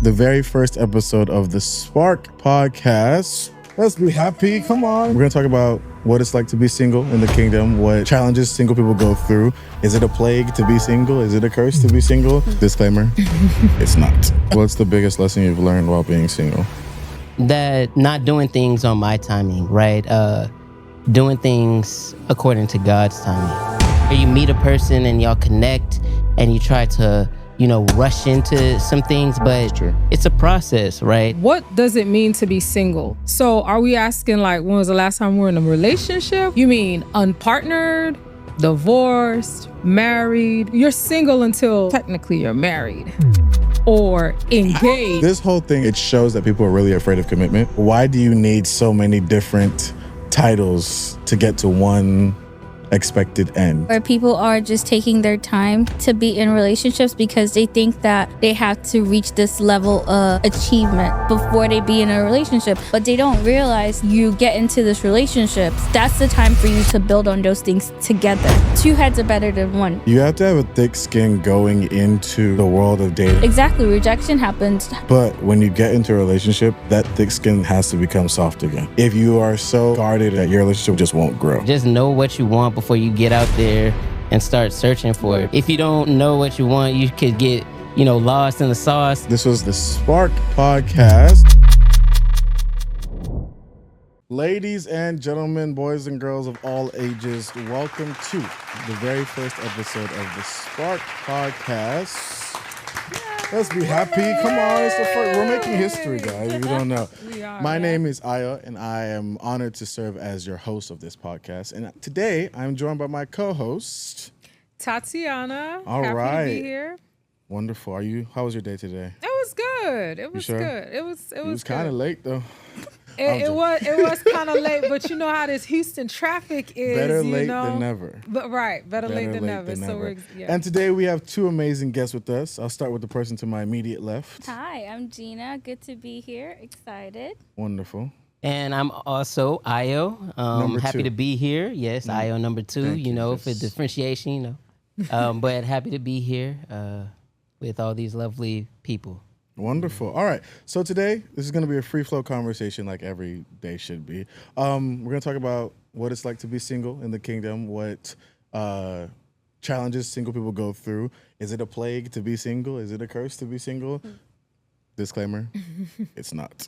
the very first episode of the Spark Podcast. Let's be happy. Come on. We're going to talk about what it's like to be single in the kingdom, what challenges single people go through. Is it a plague to be single? Is it a curse to be single? Disclaimer, it's not. What's the biggest lesson you've learned while being single? That not doing things on my timing, right? Doing things according to God's timing. Or you meet a person and y'all connect and you try to, rush into some things, but it's a process, right? What does it mean to be single? So are we asking like, when was the last time we were in a relationship? You mean unpartnered, divorced, married? You're single until technically you're married or engaged. This whole thing, it shows that people are really afraid of commitment. Why do you need so many different titles to get to one expected end? Where people are just taking their time to be in relationships because they think that they have to reach this level of achievement before they be in a relationship. But they don't realize you get into this relationship, that's the time for you to build on those things together. Two heads are better than one. You have to have a thick skin going into the world of dating. Exactly, rejection happens. But when you get into a relationship, that thick skin has to become soft again. If you are so guarded that your relationship just won't grow. Just know what you want before you get out there and start searching for it. If you don't know what you want, you could get, lost in the sauce. This was the Spark Podcast. Ladies and gentlemen, boys and girls of all ages, welcome to the very first episode of the Spark Podcast. Let's be happy. Come on, it's the first. We're making history, guys, if you don't know. We are, My name is Aya, and I am honored to serve as your host of this podcast. And today, I'm joined by my co-host, Tatiana. All happy right. to be here. Wonderful. How was your day today? It was good. It was sure? good. It was kind of late, though. It was kind of late, but you know how this Houston traffic is. Better late than never. But better late than never. And today we have two amazing guests with us. I'll start with the person to my immediate left. Hi, I'm Gina. Good to be here. Excited. Wonderful. And I'm also Io. Number happy two. to be here. Yes, Io number two, Thank you. for differentiation, but happy to be here with all these lovely people. Wonderful. All right. So today, this is going to be a free flow conversation like every day should be. We're going to talk about what it's like to be single in the kingdom, what challenges single people go through. Is it a plague to be single? Is it a curse to be single? Disclaimer, it's not.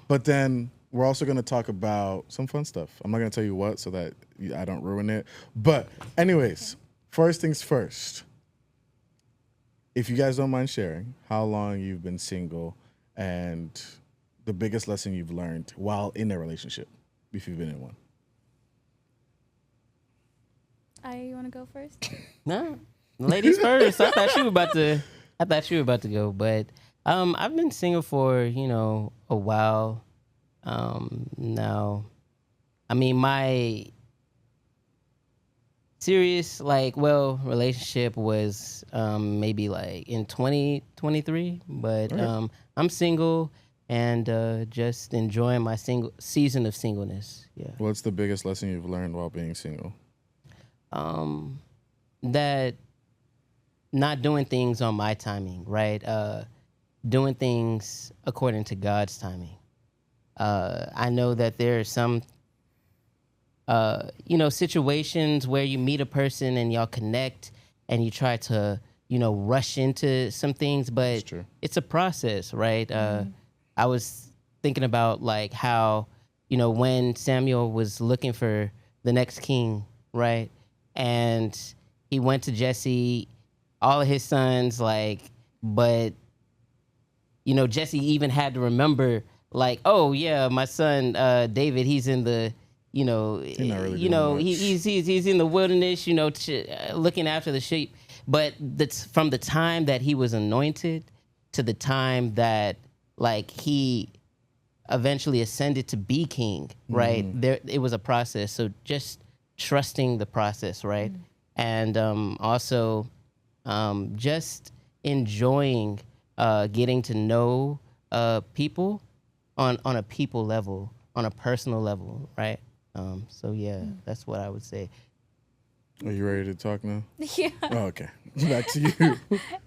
But then we're also going to talk about some fun stuff. I'm not going to tell you what so that I don't ruin it. But anyways, first things first. If you guys don't mind sharing how long you've been single and the biggest lesson you've learned while in a relationship, if you've been in one. You want to go first? No, ladies first. I thought you were about to go, but I've been single for a while now. I mean, my serious relationship was maybe like in 2023, but I'm single and just enjoying my season of singleness. Yeah. What's the biggest lesson you've learned while being single? That not doing things on my timing, right? Doing things according to God's timing. I know that there are some situations where you meet a person and y'all connect and you try to, rush into some things, but it's a process, right? I was thinking about like how, when Samuel was looking for the next king, right? And he went to Jesse, all of his sons, but, Jesse even had to remember like, oh yeah, my son, David, he's in the, he's in the wilderness, looking after the sheep. But that's from the time that he was anointed to the time that he eventually ascended to be king, right? It was a process. So just trusting the process, right? And also just enjoying getting to know people on a people level, on a personal level, right? So yeah, that's what I would say. Are you ready to talk now? Yeah. Oh, okay. Back to you.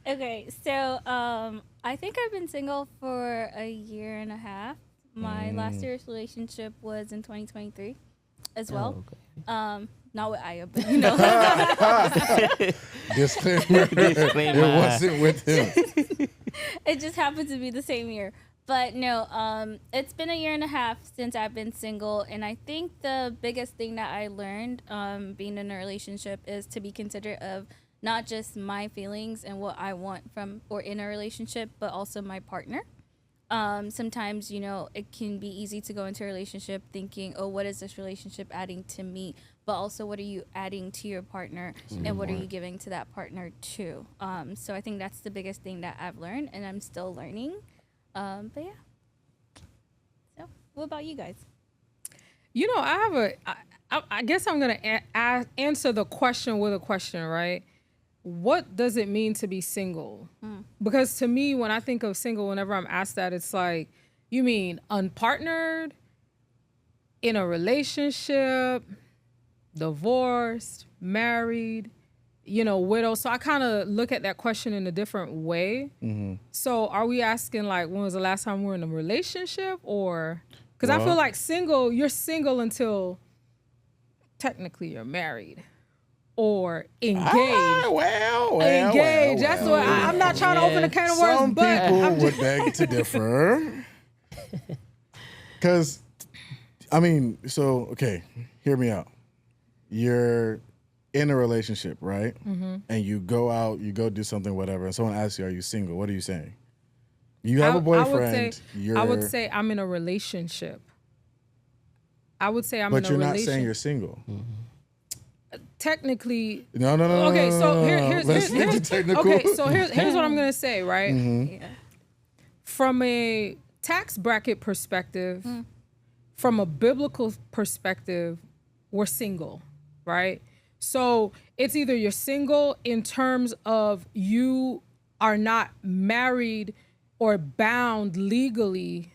Okay, so I think I've been single for a year and a half. My last serious relationship was in 2023 as well. Oh, okay. Not with Aya, but you know. Disclaimer. Disclaimer. It wasn't with him. It just happened to be the same year. But no, it's been a year and a half since I've been single, and I think the biggest thing that I learned being in a relationship is to be considerate of not just my feelings and what I want from or in a relationship, but also my partner. Sometimes, you know, it can be easy to go into a relationship thinking, oh, what is this relationship adding to me? But also, what are you adding to your partner, and what are you giving to that partner too? So I think that's the biggest thing that I've learned, and I'm still learning. But yeah. So, what about you guys? You know, I guess I'm going to answer the question with a question, right? What does it mean to be single? Because to me, when I think of single, whenever I'm asked that, it's like, you mean unpartnered, in a relationship, divorced, married, you know, widow. So I kind of look at that question in a different way. So are we asking like, when was the last time we were in a relationship, or, because I feel like single, you're single until technically you're married or engaged. Well, Engaged. That's what I'm not trying to open a can of worms, Some but people I'm would just, beg to differ. Because, I mean, so, okay, hear me out. You're in a relationship, right? And you go out, you go do something, whatever, and someone asks you, are you single? What are you saying? You have a boyfriend. I would say I'm in a relationship. I would say I'm in a but you're not relationship. saying you're single. Technically, No. okay, so Let's get to technical. okay, so here's what I'm gonna say, right? Yeah. From a tax bracket perspective, from a biblical perspective, we're single, right? So it's either you're single in terms of you are not married or bound legally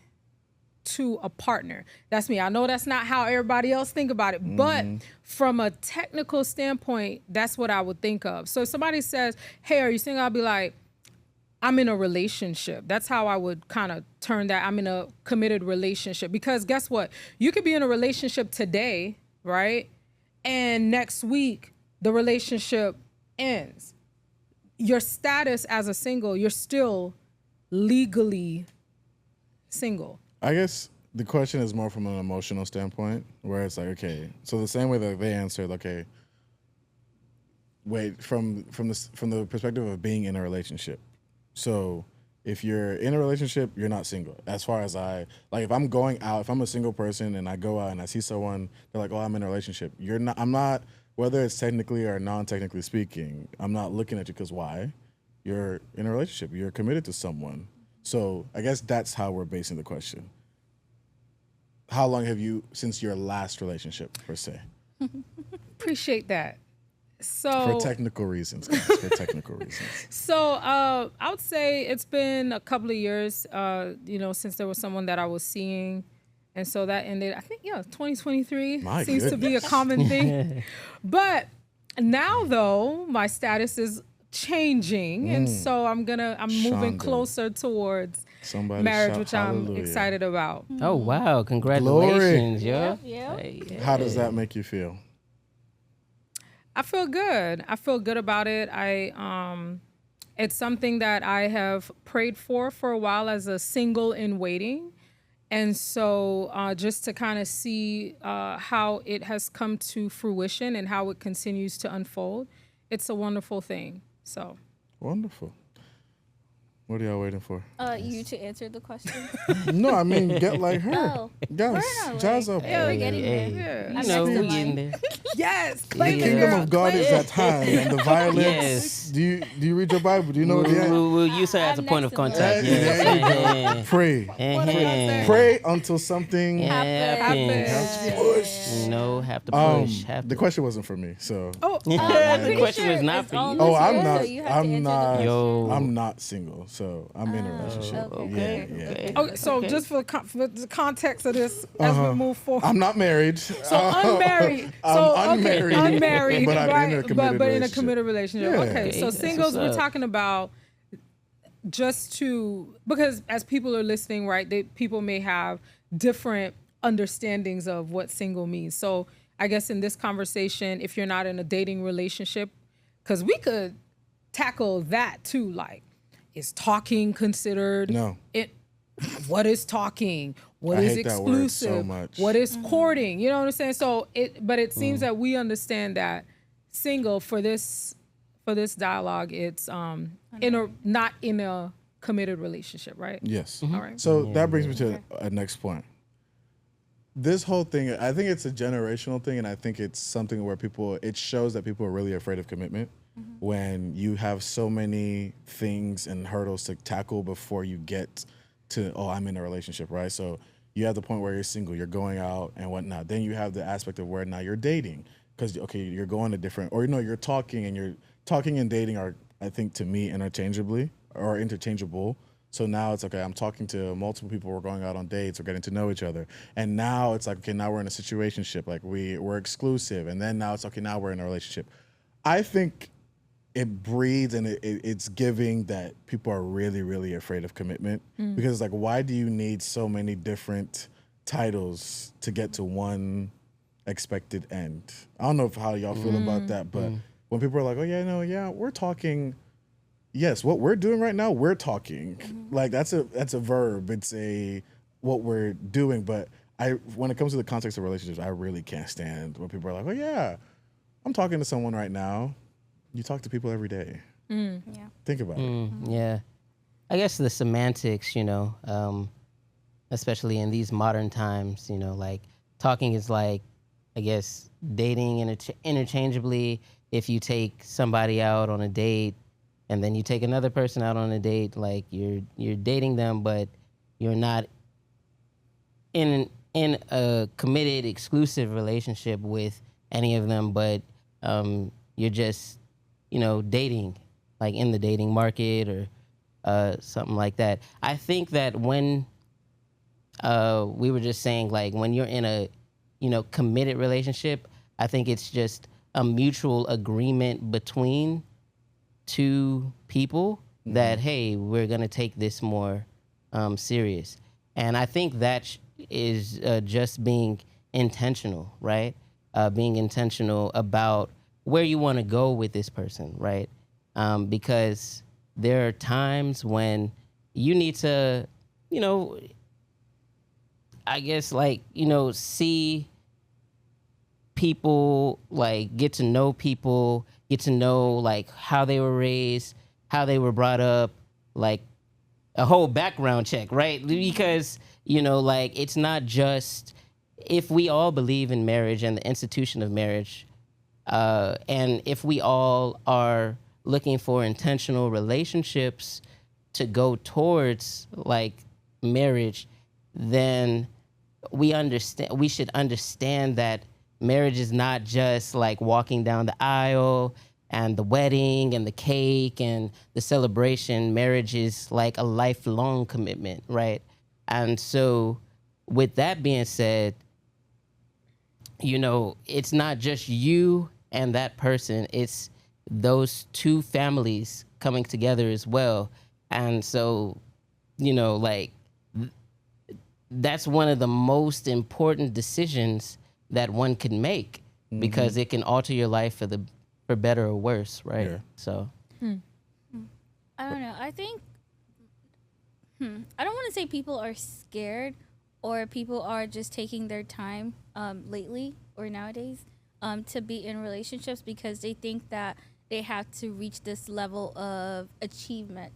to a partner. That's me. I know that's not how everybody else think about it, but from a technical standpoint, that's what I would think of. So if somebody says, hey, are you single? I'll be like, I'm in a relationship. That's how I would kind of turn that. I'm in a committed relationship, because guess what? You could be in a relationship today, right? And next week, the relationship ends. Your status as a single, you're still legally single. I guess the question is more from an emotional standpoint, where it's like, okay, so the same way that they answered, okay, wait, from the perspective of being in a relationship. So if you're in a relationship, you're not single. As far as if I'm going out, if I'm a single person and I go out and I see someone, they're like, oh, I'm in a relationship. I'm not, whether it's technically or non-technically speaking, I'm not looking at you because why? You're in a relationship. You're committed to someone. So I guess that's how we're basing the question. How long have you, since your last relationship, per se? Appreciate that. So For technical reasons, guys, for technical reasons. So I would say it's been a couple of years, since there was someone that I was seeing. And so that ended, I think, 2023 My seems to be a common thing. But now, though, my status is changing. And so I'm moving Shonda. closer towards Somebody marriage, shout which I'm hallelujah. excited about. Oh wow! Congratulations, yo. Yeah. Hey, How does that make you feel? I feel good. I feel good about it. It's something that I have prayed for a while as a single in waiting. And so just to kind of see how it has come to fruition and how it continues to unfold, it's a wonderful thing. So Wonderful. What are y'all waiting for? You to answer the question. No, I mean, get like her. Oh. Guys, We're not jazz like- up. Yeah, we're getting there. yeah. You know, next in we line. in there. Yes, The claim it, kingdom girl. of God is at hand, and the violence. Yes. Do you read your Bible? Do you know what the We'll use her as a I'm point of next in line. contact. There you go. Yes. Pray. What did I say? Pray until something Happens. Happens. You know, have to push. The question wasn't for me, so Oh, The I'm pretty question sure was not it's for all you. this I'm year, not. so you have to I'm answer the not. question. Yo. I'm not single. so I'm in a relationship. okay. Yeah. Okay, so just for the context of this, as we move forward. I'm not married. So unmarried. I'm unmarried, unmarried, but I'm right? in a committed but in a relationship. committed relationship. Yeah. Okay, so That's singles, what's we're up. talking about because as people are listening, right? People may have different understandings of what single means. So I guess in this conversation, if you're not in a dating relationship, because we could tackle that too, like, is talking considered? No. What is talking? What I is hate that word so exclusive? much. What is courting? You know what I'm saying? So it seems that we understand that single for this dialogue, it's not in a committed relationship, right? Yes. All right. So that brings me to a next point. This whole thing, I think it's a generational thing, and I think it's something where it shows that people are really afraid of commitment when you have so many things and hurdles to tackle before you get to, I'm in a relationship, right? So you have the point where you're single, you're going out and whatnot. Then you have the aspect of where now you're dating because, you're going to different, or, you're talking and dating are, I think, to me, interchangeable. So now it's okay, I'm talking to multiple people, we're going out on dates, we're getting to know each other. And now it's like, okay, now we're in a situationship, like we're exclusive. And then now it's okay, now we're in a relationship. I think it breeds and it's giving that people are really, really afraid of commitment because it's like, why do you need so many different titles to get to one expected end? I don't know how y'all feel about that, but when people are like, we're talking. Yes, what we're doing right now, we're talking. Like that's a verb. It's what we're doing. But when it comes to the context of relationships, I really can't stand when people are like, I'm talking to someone right now. You talk to people every day. Yeah. Think about it. Yeah. I guess the semantics, especially in these modern times, like talking is like, I guess, dating interchangeably. If you take somebody out on a date and then you take another person out on a date, like you're dating them, but you're not in a committed, exclusive relationship with any of them, but you're just, dating, like in the dating market or something like that. I think that when we were just saying, like, when you're in a, committed relationship, I think it's just a mutual agreement between two people that, hey, we're going to take this more serious. And I think that is just being intentional, right? Being intentional about where you want to go with this person, right? Because there are times when you need to, I guess, like, see people, like, get to know people, get to know, like, how they were raised, how they were brought up, like a whole background check, right? Because, like, it's not just, if we all believe in marriage and the institution of marriage, and if we all are looking for intentional relationships to go towards, like, marriage, then we should understand that marriage is not just like walking down the aisle and the wedding and the cake and the celebration. Marriage is like a lifelong commitment, right? And so with that being said, it's not just you and that person, it's those two families coming together as well. And so, like, that's one of the most important decisions that one can make because it can alter your life for better or worse, right? Yeah. So I don't know. I think I don't want to say people are scared or people are just taking their time lately or nowadays to be in relationships because they think that they have to reach this level of achievement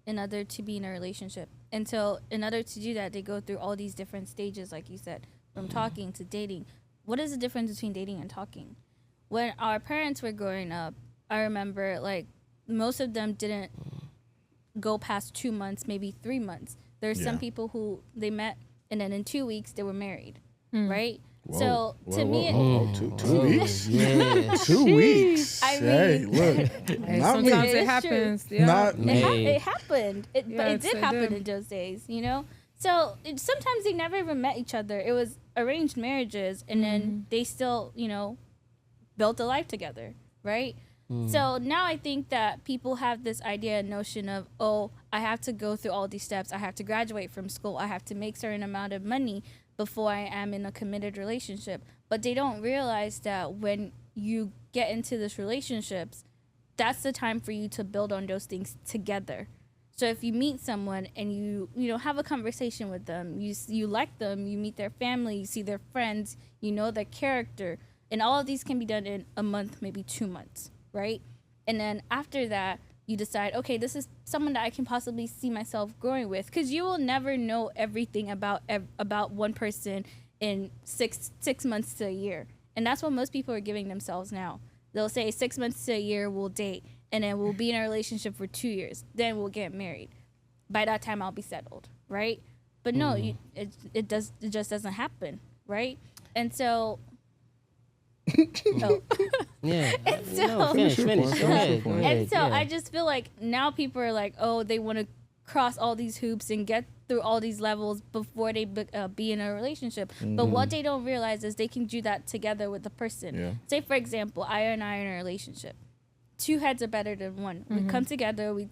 in order to be in a relationship. And so in order to do that, they go through all these different stages, like you said, from talking to dating. What is the difference between dating and talking? When our parents were growing up, I remember, like, most of them didn't go past 2 months, maybe 3 months. There's some people who they met and then in 2 weeks they were married, right? So to me, two weeks. Yeah. 2 weeks. I hey, mean- look. Hey, not me. sometimes It it is happens. true. Yeah. Not me. Hey. It happened. But it Yes, did it happen did. in those days, you know? So sometimes they never even met each other. It was arranged marriages, and then they still, you know, built a life together, right? So now I think that people have this idea and notion of, oh, I have to go through all these steps. I have to graduate from school. I have to make certain amount of money before I am in a committed relationship. But they don't realize that when you get into this relationships, that's the time for you to build on those things together. So if you meet someone and you know have a conversation with them, you like them, you meet their family, you see their friends, you know their character, and all of these can be done in a month, maybe 2 months, right? And then after that, you decide, okay, this is someone that I can possibly see myself growing with, because you will never know everything about one person in six months to a year, and that's what most people are giving themselves now. They'll say 6 months to a year we'll date, and then we'll be in a relationship for 2 years. Then we'll get married. By that time, I'll be settled, right? But no, it just doesn't happen, right? And so, Yeah. so- No, finish. Go ahead. Go ahead. and so yeah. I just feel like now people are like, oh, they want to cross all these hoops and get through all these levels before they be in a relationship. But what they don't realize is they can do that together with the person. Yeah. Say, for example, I are in a relationship. 2 heads are better than one. We come together, we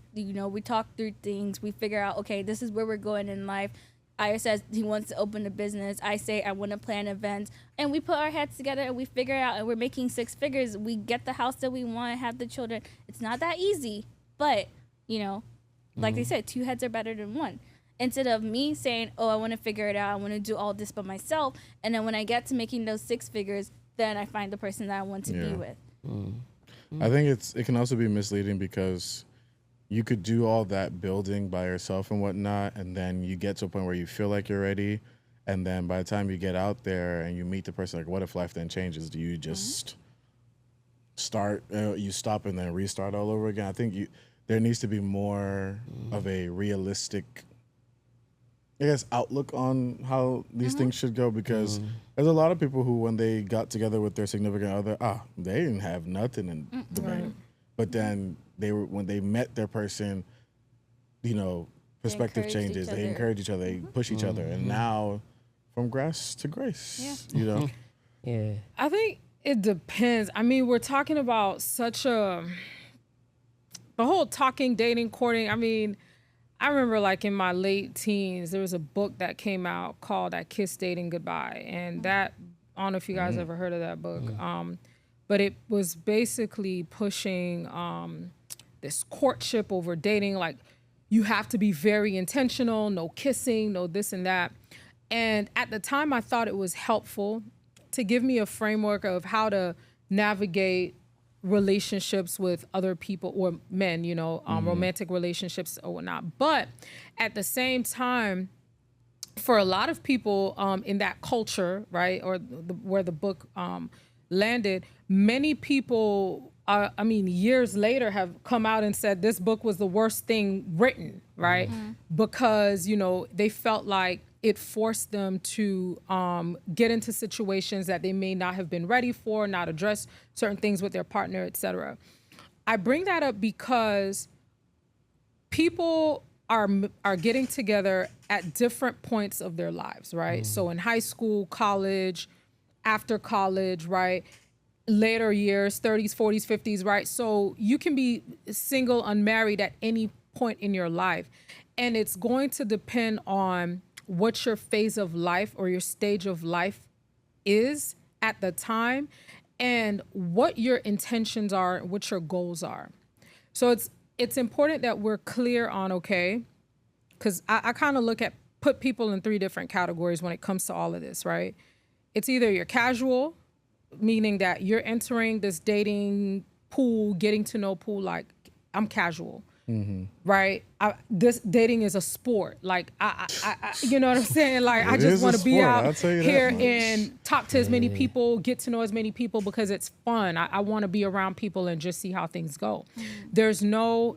talk through things, we figure out, okay, this is where we're going in life. Aya says he wants to open a business. I say I want to plan events. And we put our heads together and we figure it out, and we're making 6 figures. We get the house that we want, have the children. It's not that easy, but, you know, like they said, 2 heads are better than one. Instead of me saying, oh, I want to figure it out, I want to do all this by myself, and then when I get to making those 6 figures, then I find the person that I want to be with. I think it can also be misleading because you could do all that building by yourself and whatnot, and then you get to a point where you feel like you're ready, and then by the time you get out there and you meet the person, like, what if life then changes? Do you just start, you stop and then restart all over again? I think there needs to be more of a realistic, I guess, outlook on how these things should go, because there's a lot of people who, when they got together with their significant other, they didn't have nothing in the bank. But then when they met their person, you know, perspective encouraged changes. each They other. encourage each other. They push each other. And now, from grass to grace, you know? Yeah. I think it depends. I mean, we're talking about the whole talking, dating, courting. I mean, I remember like in my late teens, there was a book that came out called I Kissed Dating Goodbye. And that, I don't know if you guys ever heard of that book. But it was basically pushing this courtship over dating. Like, you have to be very intentional, no kissing, no this and that. And at the time, I thought it was helpful to give me a framework of how to navigate relationships with other people or men, you know, romantic relationships or whatnot. But at the same time, for a lot of people in that culture, right, or where the book landed, many people, years later have come out and said this book was the worst thing written, right? Because, you know, they felt like it forced them to get into situations that they may not have been ready for, not address certain things with their partner, etc. I bring that up because people are getting together at different points of their lives, right? So in high school, college, after college, right? Later years, 30s, 40s, 50s, right? So you can be single, unmarried at any point in your life. And it's going to depend on what your phase of life or your stage of life is at the time and what your intentions are, what your goals are. So it's important that we're clear on, okay, because I kind of put people in 3 different categories when it comes to all of this, right? It's either you're casual, meaning that you're entering this dating pool, getting to know pool, like I'm casual, right? This dating is a sport. Like I you know what I'm saying? Like I It just is a want to be sport, out I'll tell you that here much. and talk to as many people, get to know as many people because it's fun. I want to be around people and just see how things go. There's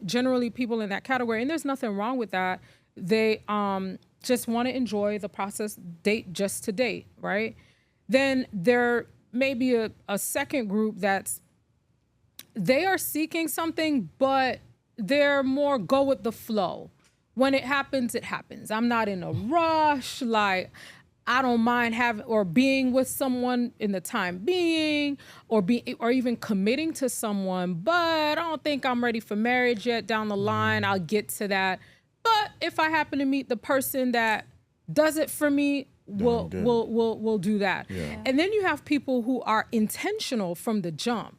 generally people in that category, and there's nothing wrong with that. They just want to enjoy the process, date just to date, right? Then there may be a second group they are seeking something, but they're more go with the flow. When it happens, it happens. I'm not in a rush. Like, I don't mind having or being with someone in the time being, or even committing to someone, but I don't think I'm ready for marriage yet. Down the line, I'll get to that. But if I happen to meet the person that does it for me, we'll do that. Yeah. And then you have people who are intentional from the jump.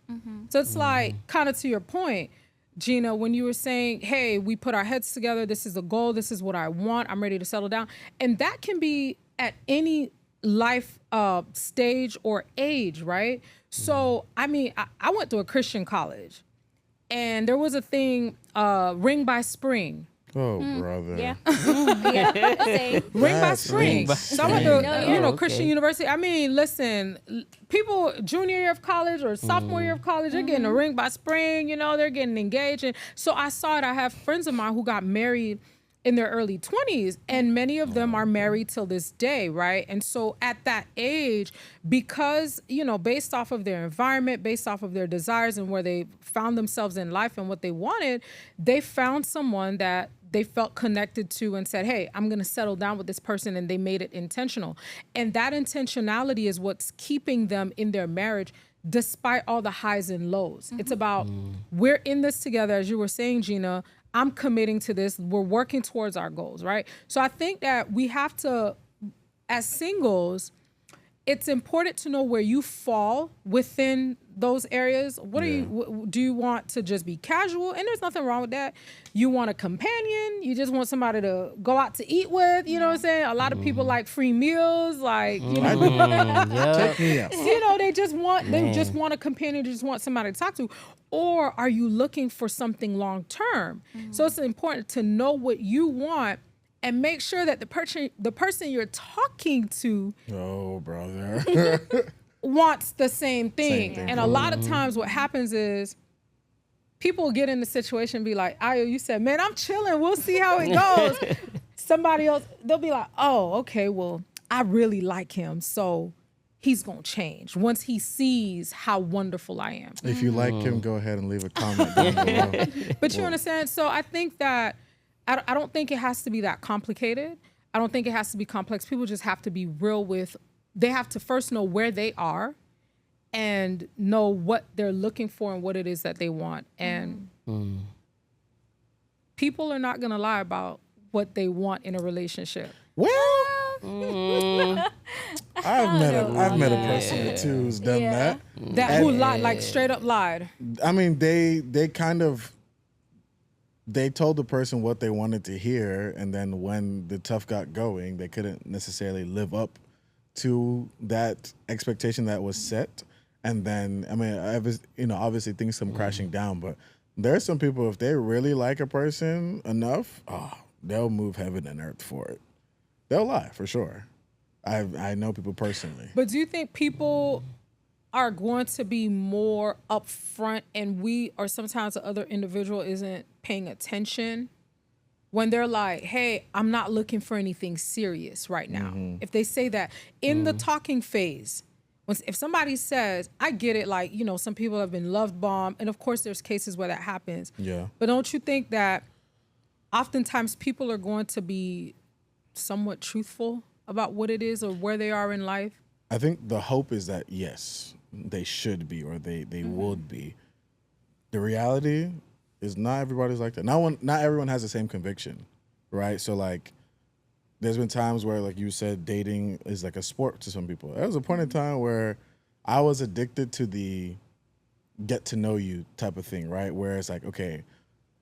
So it's like, kind of to your point, Gina, when you were saying, hey, we put our heads together, this is the goal, this is what I want, I'm ready to settle down. And that can be at any life stage or age, right? So, I mean, I went to a Christian college, and there was a thing, Ring by Spring. Oh, brother. Yeah. Yeah. Ring by Spring. So I went to, Christian University. I mean, listen, people junior year of college or sophomore year of college, they're getting a ring by spring, they're getting engaged. And so I saw it. I have friends of mine who got married in their early 20s, and many of them are married till this day, right? And so at that age, because, based off of their environment, based off of their desires and where they found themselves in life and what they wanted, they found someone that they felt connected to and said, hey, I'm going to settle down with this person, and they made it intentional. And that intentionality is what's keeping them in their marriage despite all the highs and lows. It's about, we're in this together, as you were saying, Gina, I'm committing to this. We're working towards our goals, right? So I think that we have to, as singles, it's important to know where you fall within those areas. Do you want to just be casual? And there's nothing wrong with that. You want a companion? You just want somebody to go out to eat with? You know what I'm saying? A lot of people like free meals, like, Take me out. they just want a companion, they just want somebody to talk to. Or are you looking for something long term? So it's important to know what you want and make sure that the person you're talking to wants the same thing. And a lot of times what happens is people get in the situation and be like, Ayo, you said, man, I'm chilling. We'll see how it goes. Somebody else, they'll be like, oh, okay, well, I really like him, so he's going to change once he sees how wonderful I am. If you like him, go ahead and leave a comment down below. But you understand? So I think that I don't think it has to be that complicated. I don't think it has to be complex. People just have to be real they have to first know where they are and know what they're looking for and what it is that they want. And people are not going to lie about what they want in a relationship. Well, I've met a person or two who's done that. Who lied, like straight up lied. I mean, they kind of, they told the person what they wanted to hear, and then when the tough got going, they couldn't necessarily live up to that expectation that was set. And then, I mean, obviously things come crashing down, but there's some people, if they really like a person enough, they'll move heaven and earth for it. They'll lie, for sure. I know people personally. But do you think people are going to be more upfront, and we or sometimes the other individual isn't paying attention when they're like, hey, I'm not looking for anything serious right now? If they say that in the talking phase, if somebody says, I get it, like, some people have been love bombed, and of course there's cases where that happens. Yeah. But don't you think that oftentimes people are going to be somewhat truthful about what it is or where they are in life? I think the hope is that, yes, they should be, or they would be. The reality is not everybody's like that. Not everyone has the same conviction, right? So, like, there's been times where, like you said, dating is like a sport to some people. There was a point in time where I was addicted to the get to know you type of thing, right? Where it's like, okay,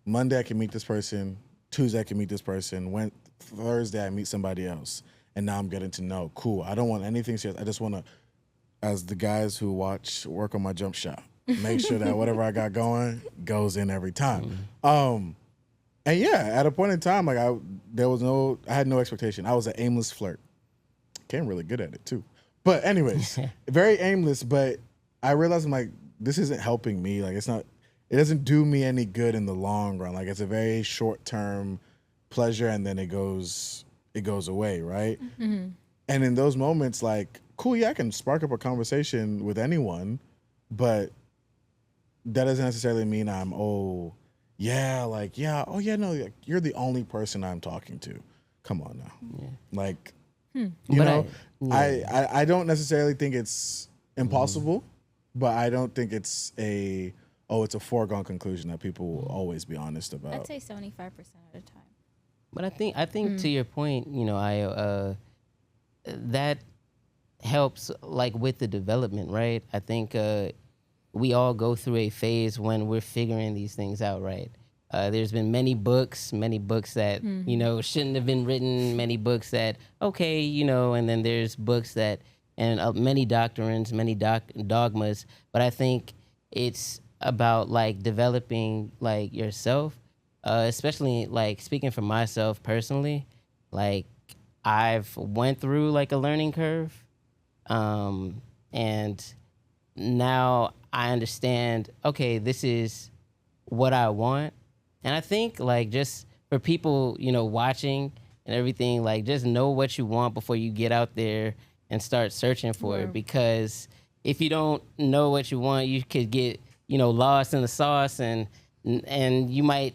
Monday I can meet this person, Tuesday I can meet this person, Thursday I meet somebody else, and now I'm getting to know. Cool. I don't want anything serious. I just want to, as the guys who work on my jump shot, make sure that whatever I got going goes in every time. And yeah, at a point in time, like I had no expectation. I was an aimless flirt. Came really good at it too. But anyways, very aimless. But I realized I'm like, this isn't helping me. Like it doesn't do me any good in the long run. Like it's a very short term pleasure, and then it goes away, right? And in those moments, like cool, yeah, I can spark up a conversation with anyone, but that doesn't necessarily mean I'm, oh, yeah, like, yeah, oh, yeah, no, like, you're the only person I'm talking to. Come on now. Like, you But know, I don't necessarily think it's impossible, but I don't think it's it's a foregone conclusion that people will always be honest about. I'd say 75% of the time. But I think to your point, you know, that helps like with the development, right? I think we all go through a phase when we're figuring these things out, right? There's been many books that, you know, shouldn't have been written, many books that, okay, you know, and then there's books that, and many doctrines, many dogmas. But I think it's about like developing like yourself, especially like speaking for myself personally, like I've went through like a learning curve. And now I understand, okay, this is what I want. And I think like just for people, you know, watching and everything, like just know what you want before you get out there and start searching for it. Because if you don't know what you want, you could get, you know, lost in the sauce and you might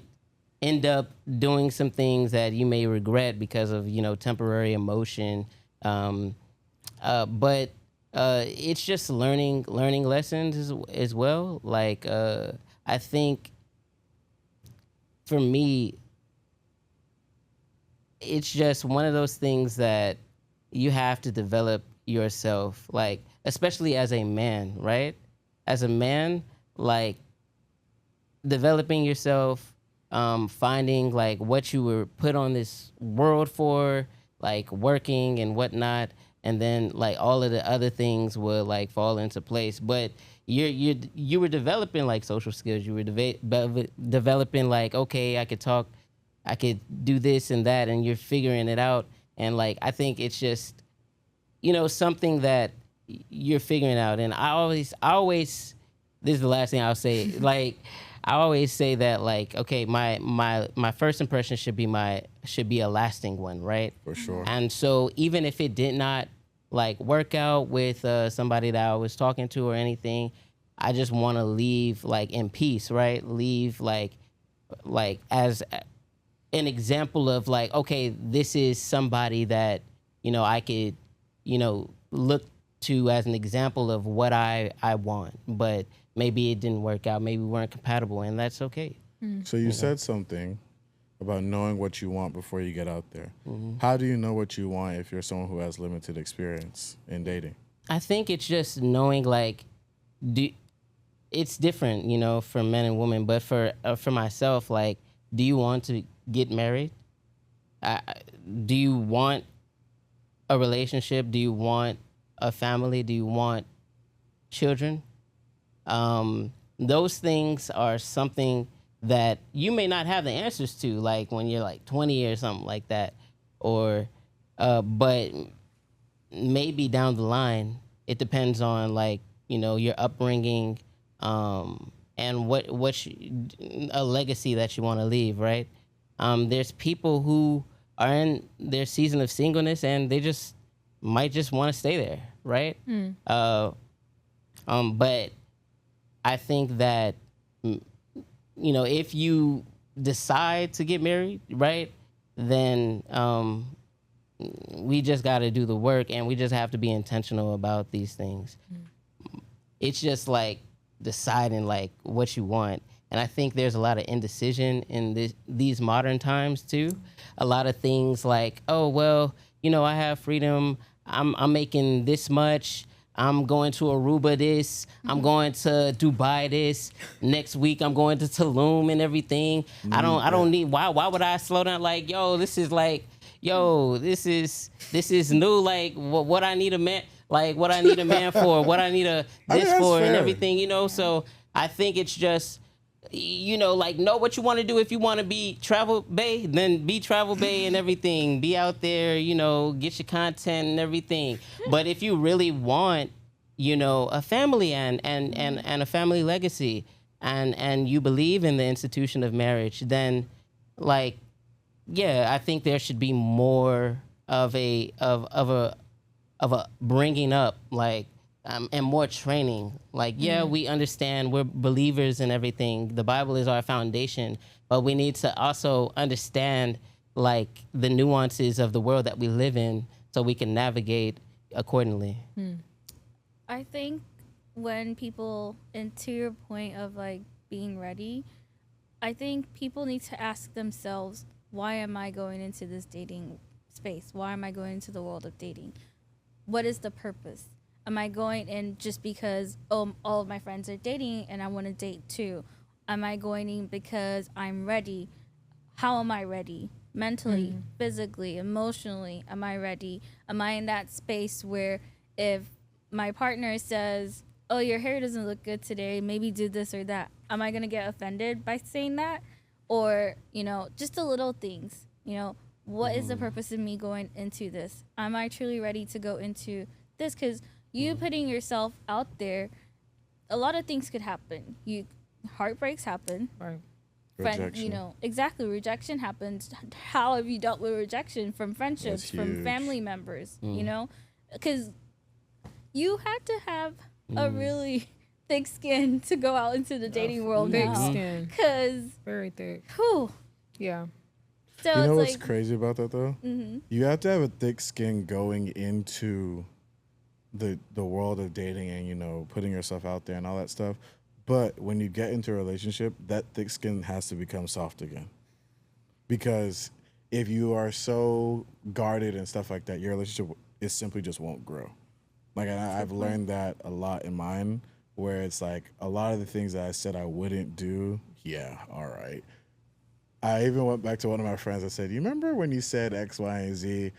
end up doing some things that you may regret because of, you know, temporary emotion. But it's just learning lessons as well. Like I think for me, it's just one of those things that you have to develop yourself, like especially as a man, right? As a man, like developing yourself, finding like what you were put on this world for, like working and whatnot, and then like all of the other things will like fall into place. But you were developing like social skills. You were developing like, okay, I could talk, I could do this and that, and you're figuring it out. And like I think it's just, you know, something that you're figuring out. And I always this is the last thing I'll say. Like I always say that like, okay, my first impression should be a lasting one, right? For sure. And so even if it did not like work out with somebody that I was talking to or anything, I just want to leave like in peace, right? Leave like as an example of like, okay, this is somebody that, you know, I could, you know, look to as an example of what I want. But maybe it didn't work out. Maybe we weren't compatible, and that's okay. So you said something about knowing what you want before you get out there. How do you know what you want if you're someone who has limited experience in dating? I think it's just knowing like, it's different, you know, for men and women. But for myself, like, do you want to get married? Do you want a relationship? Do you want a family? Do you want children? Those things are something that you may not have the answers to, like when you're like 20 or something like that, or but maybe down the line, it depends on like, you know, your upbringing, and what a legacy that you want to leave, right? There's people who are in their season of singleness and they just might just want to stay there, right? But I think that, you know, if you decide to get married, right, then we just got to do the work, and we just have to be intentional about these things. It's just like deciding like what you want. And I think there's a lot of indecision in these modern times too. A lot of things like, oh, well, you know, I have freedom. I'm making this much. I'm going to Aruba this. I'm going to Dubai this. Next week I'm going to Tulum and everything. I don't need, why would I slow down? Like, this is new. Like what I need a man, like what I need a man for, what I need this for fair. And everything, you know? So I think it's just, you know, like know what you want to do. If you want to be Travel Bay, then be Travel Bay and everything. Be out there, you know, get your content and everything. But if you really want, you know, a family and a family legacy, and you believe in the institution of marriage, then like, yeah, I think there should be more of a of a bringing up, like, and more training. Like, yeah, we understand we're believers and everything. The Bible is our foundation, but we need to also understand like the nuances of the world that we live in so we can navigate accordingly. I think when people, and to your point of like being ready, I think people need to ask themselves, why am I going into this dating space? Why am I going into the world of dating? What is the purpose? Am I going in just because all of my friends are dating and I want to date too? Am I going in because I'm ready? How am I ready? Mentally, physically, emotionally, am I ready? Am I in that space where if my partner says, oh, your hair doesn't look good today, maybe do this or that, am I going to get offended by saying that? Or, you know, just the little things, you know, what is the purpose of me going into this? Am I truly ready to go into this? Because you putting yourself out there, a lot of things could happen. Heartbreaks happen. Right. Rejection. You know, exactly. Rejection happens. How have you dealt with rejection from friendships, from huge. family members? You know, because you had to have a really thick skin to go out into the dating world Thick now. skin. Because, Very thick. whew. Yeah. So You know it's what's like, crazy about that though? You have to have a thick skin going into the world of dating and, you know, putting yourself out there and all that stuff. But when you get into a relationship, that thick skin has to become soft again. Because if you are so guarded and stuff like that, your relationship it simply just won't grow. Like I've learned that a lot in mine, where it's like a lot of the things that I said I wouldn't do, yeah, all right. I even went back to one of my friends. I said, you remember when you said X, Y, and Z?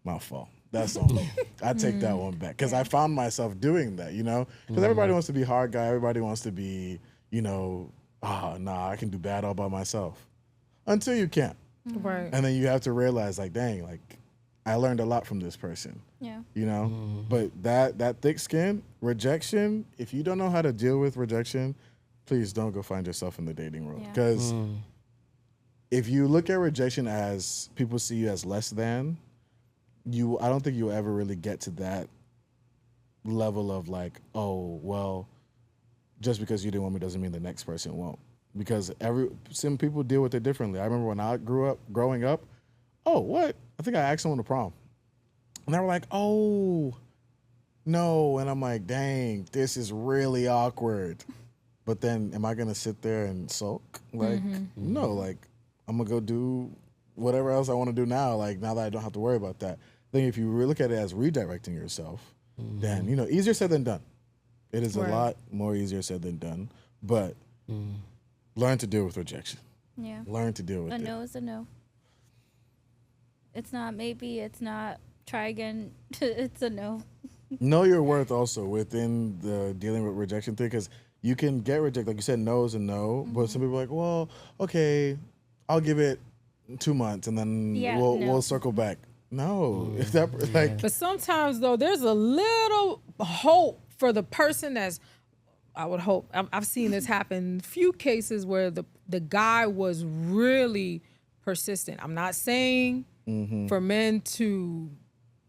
My fault. That's on me. I take that one back. Because I found myself doing that, you know? Because everybody wants to be hard guy. Everybody wants to be, you know, I can do bad all by myself. Until you can't. Right. And then you have to realize, like, dang, like, I learned a lot from this person. yeah. You know? But that thick skin, rejection, if you don't know how to deal with rejection, please don't go find yourself in the dating world. Yeah. Because if you look at rejection as people see you as less than, I don't think you'll ever really get to that level of like, oh, well, just because you didn't want me doesn't mean the next person won't. Because some people deal with it differently. I remember when I growing up, oh, what? I think I asked someone to prom. And they were like, oh, no. And I'm like, dang, this is really awkward. But then am I going to sit there and sulk? Like, no, like, I'm going to go do whatever else I want to do now, like, now that I don't have to worry about that. I think if you look at it as redirecting yourself, then, you know, easier said than done. It is a lot more easier said than done. But learn to deal with rejection. Yeah. Learn to deal with A it. no is a no. It's not maybe, it's not try again. It's a no. Know your worth also within the dealing with rejection thing, because you can get rejected. Like you said, no is a no, but some people are like, well, okay, I'll give it 2 months and then we'll circle back. No, if that like But sometimes though, there's a little hope for the person that's. I would hope. I've seen this happen. Few cases where the guy was really persistent. I'm not saying for men to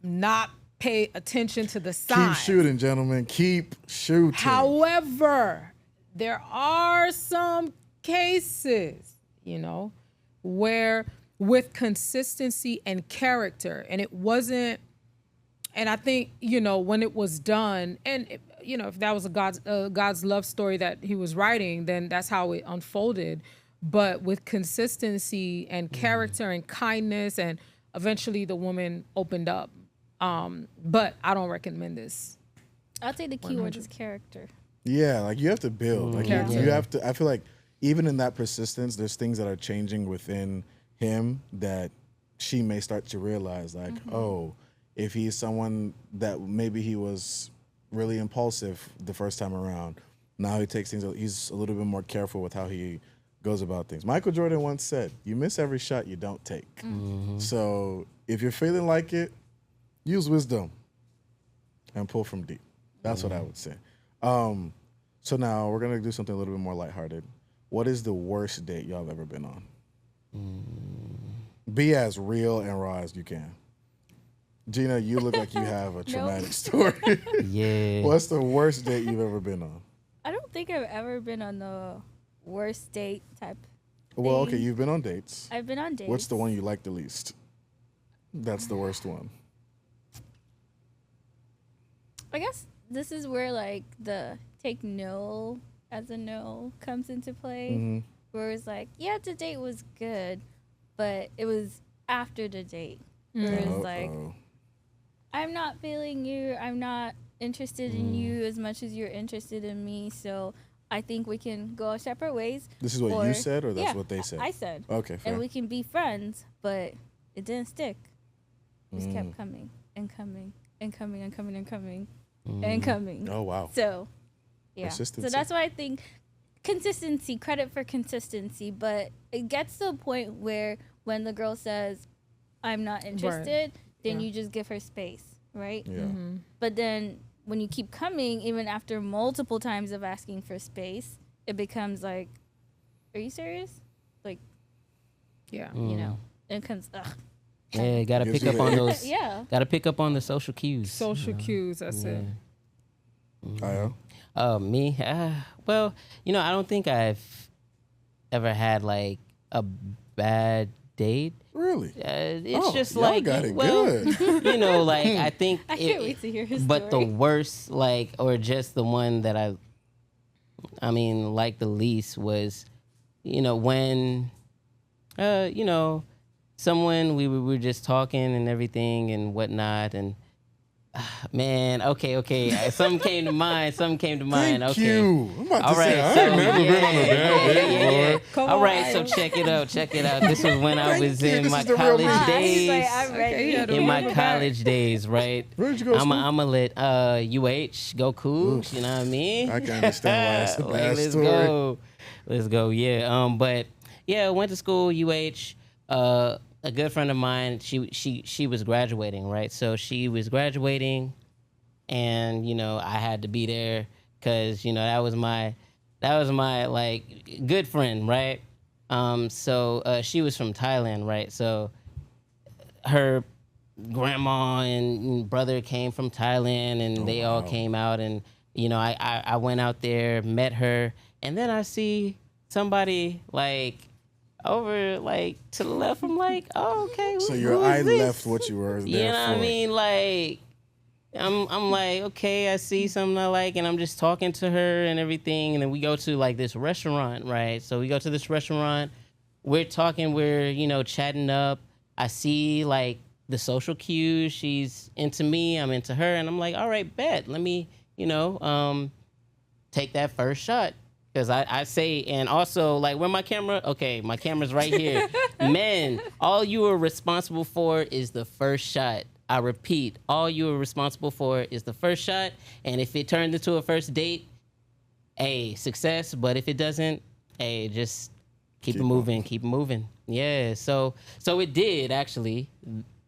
not pay attention to the signs. keep shooting, gentlemen. Keep shooting. However, there are some cases, you know, where with consistency and character, and it wasn't, and I think, you know, when it was done, and, you know, if that was God's love story that he was writing, then that's how it unfolded. But with consistency and character and kindness, and eventually the woman opened up. But I don't recommend this. I'd say the key word is character. Yeah, like you have to build. Like you Character. have to. I feel like even in that persistence, there's things that are changing within him that she may start to realize. Like, oh, if he's someone that maybe he was really impulsive the first time around, now he takes things. He's a little bit more careful with how he goes about things. Michael Jordan once said, "You miss every shot you don't take." So if you're feeling like it, use wisdom and pull from deep. That's what I would say. So now we're gonna do something a little bit more lighthearted. What is the worst date y'all have ever been on? Be as real and raw as you can. Gina, you look like you have a traumatic story. Yeah. What's the worst date you've ever been on? I don't think I've ever been on the worst date type. Well, okay, thing. you've been on dates. I've been on dates. What's the one you like the least? That's the worst one. I guess this is where like the take no as a no comes into play. Mm-hmm. Where it's like, yeah, the date was good, but it was after the date. Where it's like, I'm not feeling you. I'm not interested in you as much as you're interested in me. So I think we can go our separate ways. This is what you said, or that's yeah, what they said? I said. Okay, fair. And we can be friends, but it didn't stick. It just kept coming and coming and coming and coming and coming and coming. Oh, wow. So, yeah. So Consistency. that's why I think consistency, credit for consistency, but it gets to a point where when the girl says, I'm not interested, then you just give her space, right? Yeah. But then when you keep coming, even after multiple times of asking for space, it becomes like, are you serious? Like, Yeah. you know, it becomes, ugh. Yeah, gotta Gives pick you up the on ick. those. Yeah. Gotta pick up on the social cues. Social cues. That's it. Kyle? Me? Well, I don't think I've ever had like a bad date. Really? It's Oh, just y'all like, got it well, good. like I think. I can't wait to hear his But story. the worst, like, or just the one that I mean, like the least was, when, someone we were just talking and everything and whatnot, and man, okay, something came to mind. Thank Okay. you. I'm about to All say, right, I so ain't never been on a bad date, boy. Come All on. right, so check it out. This was when I was you. in This my is the real college me. He's like, days. I'm ready. yeah, the In real my me. college days, right? Where did you go to school? I'm a lit UH, go Cougs, you know what I mean? I can understand why it's a bad let's story. Let's go, yeah. But yeah, went to school, UH. A good friend of mine, she was graduating, right? So she was graduating, and I had to be there because that was my like good friend, right? So she was from Thailand, right? So her grandma and brother came from Thailand, and they all came out, and I went out there, met her, and then I see somebody like over like to the left. I'm like, oh, okay. So who your is eye this? left what you were there You know for. what I mean? Like, I'm like, okay, I see something I like, and I'm just talking to her and everything, and then we go to like this restaurant, right? So we go to this restaurant, we're talking, we're chatting up. I see like the social cues. She's into me, I'm into her, and I'm like, all right, bet. Let me, take that first shot. Because I say, and also, like, where my camera? Okay, my camera's right here. Men, all you are responsible for is the first shot. I repeat, all you are responsible for is the first shot. And if it turned into a first date, hey, success. But if it doesn't, hey, just keep it moving. Yeah, so it did, actually.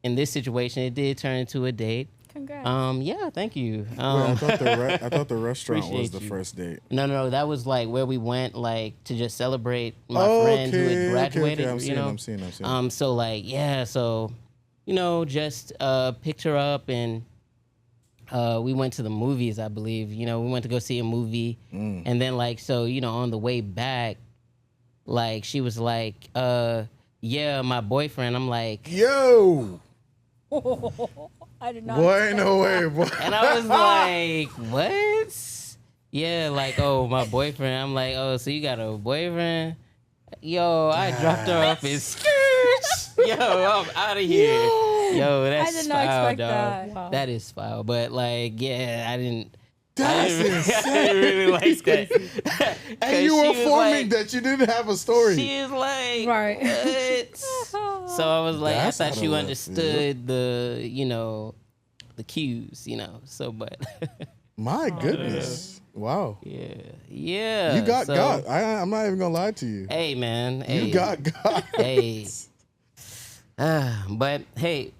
In this situation, it did turn into a date. Congrats. Yeah, thank you. Wait, I thought the restaurant was Appreciate the you. first date. No, that was like where we went, like to just celebrate my friend who had graduated. Okay. I'm seeing. So like, yeah, so just picked her up, and we went to the movies, I believe. We went to go see a movie, and then like, so on the way back, like she was like, yeah, my boyfriend. I'm like, Yo, I did not. boy, ain't no way, boy. and I was like, what? Yeah, like, oh, my boyfriend. I'm like, oh, so you got a boyfriend? Yo, I dropped her off in skirts. Yo, I'm out of here. Yo, that's I did not foul, expect dog. that. Wow. That is foul. But like, yeah, I didn't That's I insane. really like that. And you were forming that you didn't have a story. She is like, Right. what? So I was like, That's I out thought of you left understood the cues, so, but My goodness. Wow. yeah. You got so, got. I'm not even gonna lie to you. Hey, man. Hey. You got got. Hey. But hey,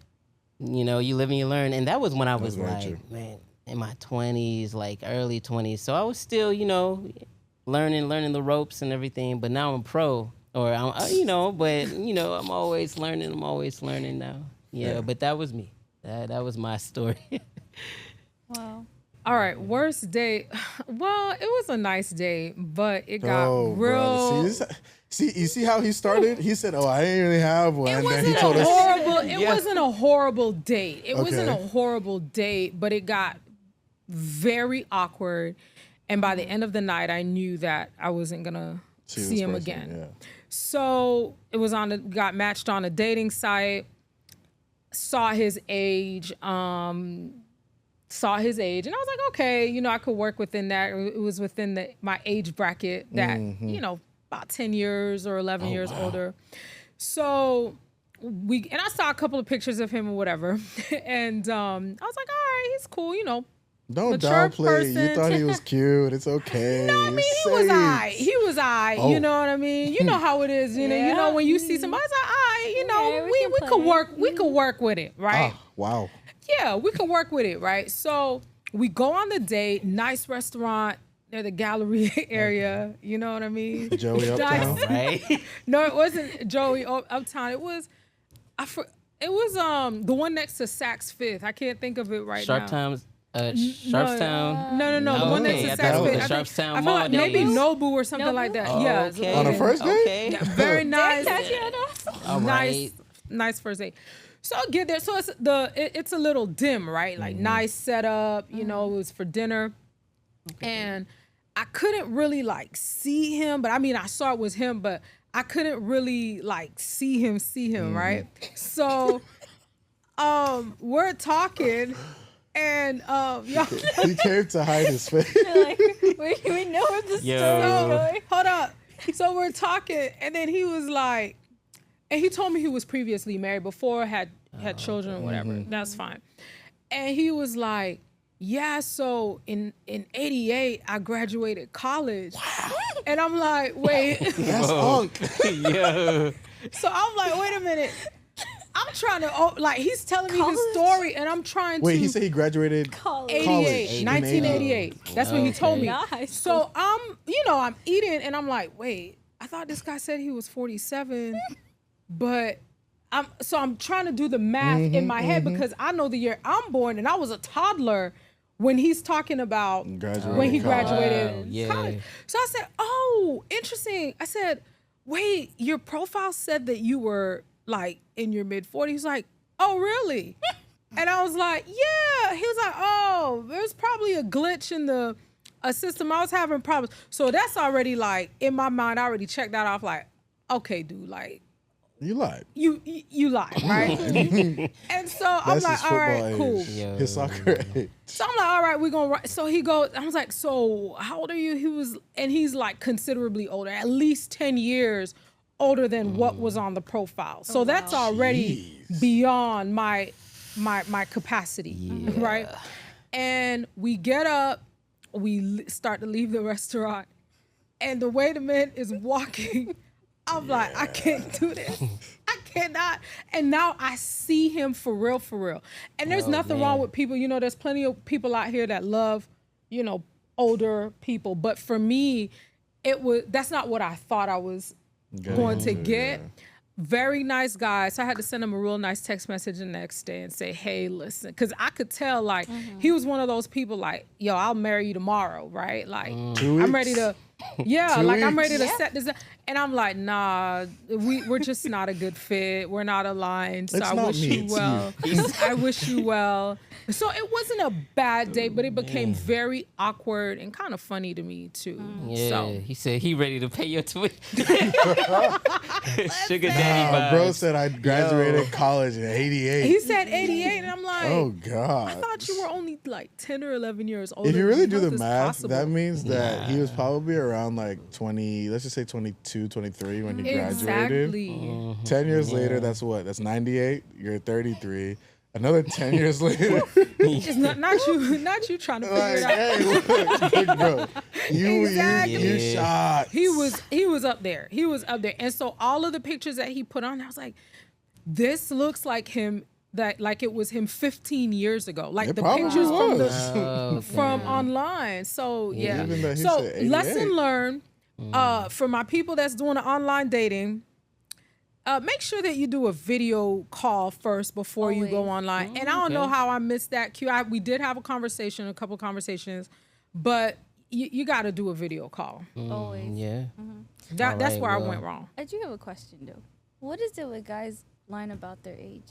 you live and you learn. And that was when I was very like, true. man, in my 20s, like early 20s. So I was still, learning the ropes and everything. But now I'm pro. Or, I'm always learning. I'm always learning now. Yeah, but that was me. That was my story. Wow. All right, worst date. Well, it was a nice date, but it got Oh, real. brother. You see how he started? He said, "Oh, I didn't really have one." It And then wasn't he told a us, horrible. It Yeah. wasn't a horrible date. It wasn't a Okay. horrible date, but it got very awkward. And by the end of the night, I knew that I wasn't gonna this see him person, again. yeah. So it was got matched on a dating site. Saw his age. Saw his age, and I was like, okay, I could work within that. It was within my age bracket that about 10 years or 11 years older. So and I saw a couple of pictures of him or whatever, and I was like, all right, he's cool, Don't mature downplay it. You person. thought he was cute. It's okay. I mean, he was alright. He was alright. Oh. You know what I mean? You know how it is. You know when you see somebody, it's like, alright. Okay, we we can could play. work. We could work with it, right? Ah, wow. Yeah, we could work with it, right? So we go on the date. Nice restaurant near the gallery area. You know what I mean? Joey Uptown. Nice. Right? No, it wasn't Joey Uptown. It was, it was the one next to Saks Fifth. I can't think of it right Sharp now. Times, Sharpstown. No, the one next Okay, to I thought it Saks was Fifth. the I think- Sharpstown I feel Mall like maybe days. Nobu or something like that. Oh, Yeah, okay. On a first date? Okay. very nice. Tatiana. All nice, right. nice first date. So I'll get there. So it's a little dim, right? Like nice setup. It was for dinner, and I couldn't really like see him. But I mean, I saw it was him, but I couldn't really like see him, right? So, we're talking, and y'all. He came to hide his face. Like, we know where the Yo. story's going. Hold up. So we're talking, and then he was like, and he told me he was previously married before, had children or whatever. That's fine. And he was like, yeah, so in 88, I graduated college. Wow. And I'm like, wait. That's Unk. Yo. So I'm like, wait a minute. I'm trying to, he's telling me his College? story, and I'm trying Wait, to. he said he graduated College. 88, college. 1988. That's what he told me. Not high school. So I'm eating, and I'm like, wait, I thought this guy said he was 47, but I'm trying to do the math in my head because I know the year I'm born, and I was a toddler when he's talking about when he graduated Wow, yeah. college. So I said, oh, interesting. I said, wait, your profile said that you were like in your mid 40s. He's like, oh, really? And I was like, yeah. He was like, oh, there's probably a glitch in the system. I was having problems. So that's already like in my mind, I already checked that off. Like, okay, dude, like You lied. you lied, right? And so I'm That's like, his all football right, age. cool. Yeah. Mm. His soccer age. So I'm like, all right, we're gonna write. So he goes, I was like, so how old are you? He's like considerably older, at least 10 years older than what was on the profile. So that's already beyond my capacity, right? And we get up, we start to leave the restaurant, and the way the man is walking, I'm like, I can't do this. I cannot. And now I see him for real. And there's nothing wrong with people. There's plenty of people out here that love, older people. But for me, that's not what I thought I was going to get. Very nice guy. So I had to send him a real nice text message the next day and say, hey, listen. Because I could tell, like, he was one of those people like, yo, I'll marry you tomorrow, right? Like, 2 I'm ready weeks? to, yeah, 2 like, I'm ready weeks? to set this up. And I'm like, nah, we're just not a good fit. We're not aligned. So It's I not wish me, you it's well. I wish you well. So it wasn't a bad date, but it became very awkward and kind of funny to me, too. Yeah, So. he said he ready to pay your tuition. Sugar daddy vibes. Bro said I graduated college in 88. He said 88, and I'm like, Oh God! I thought you were only like 10 or 11 years old. If you really do the math, that means that he was probably around like 20, let's just say 22, 23 when he graduated. Exactly. 10 years later, that's what? That's 98. You're 33. Another 10 years later, It's not you trying to figure like, it out. hey, look, big bro, you Exactly. shot. He was up there. He was up there. And so all of the pictures that he put on, I was like, this looks like him. That like it was him 15 years ago. Like It the probably pictures was. from online. So yeah. Even though he So said 88. lesson learned for my people that's doing the online dating. make sure that you do a video call first before you go Always. online. And I don't know how I missed that cue. We did have a couple conversations, but you got to do a video call. Always. Yeah. That's Alright, where I well. went wrong. I do have a question though. What is it with guys lying about their age?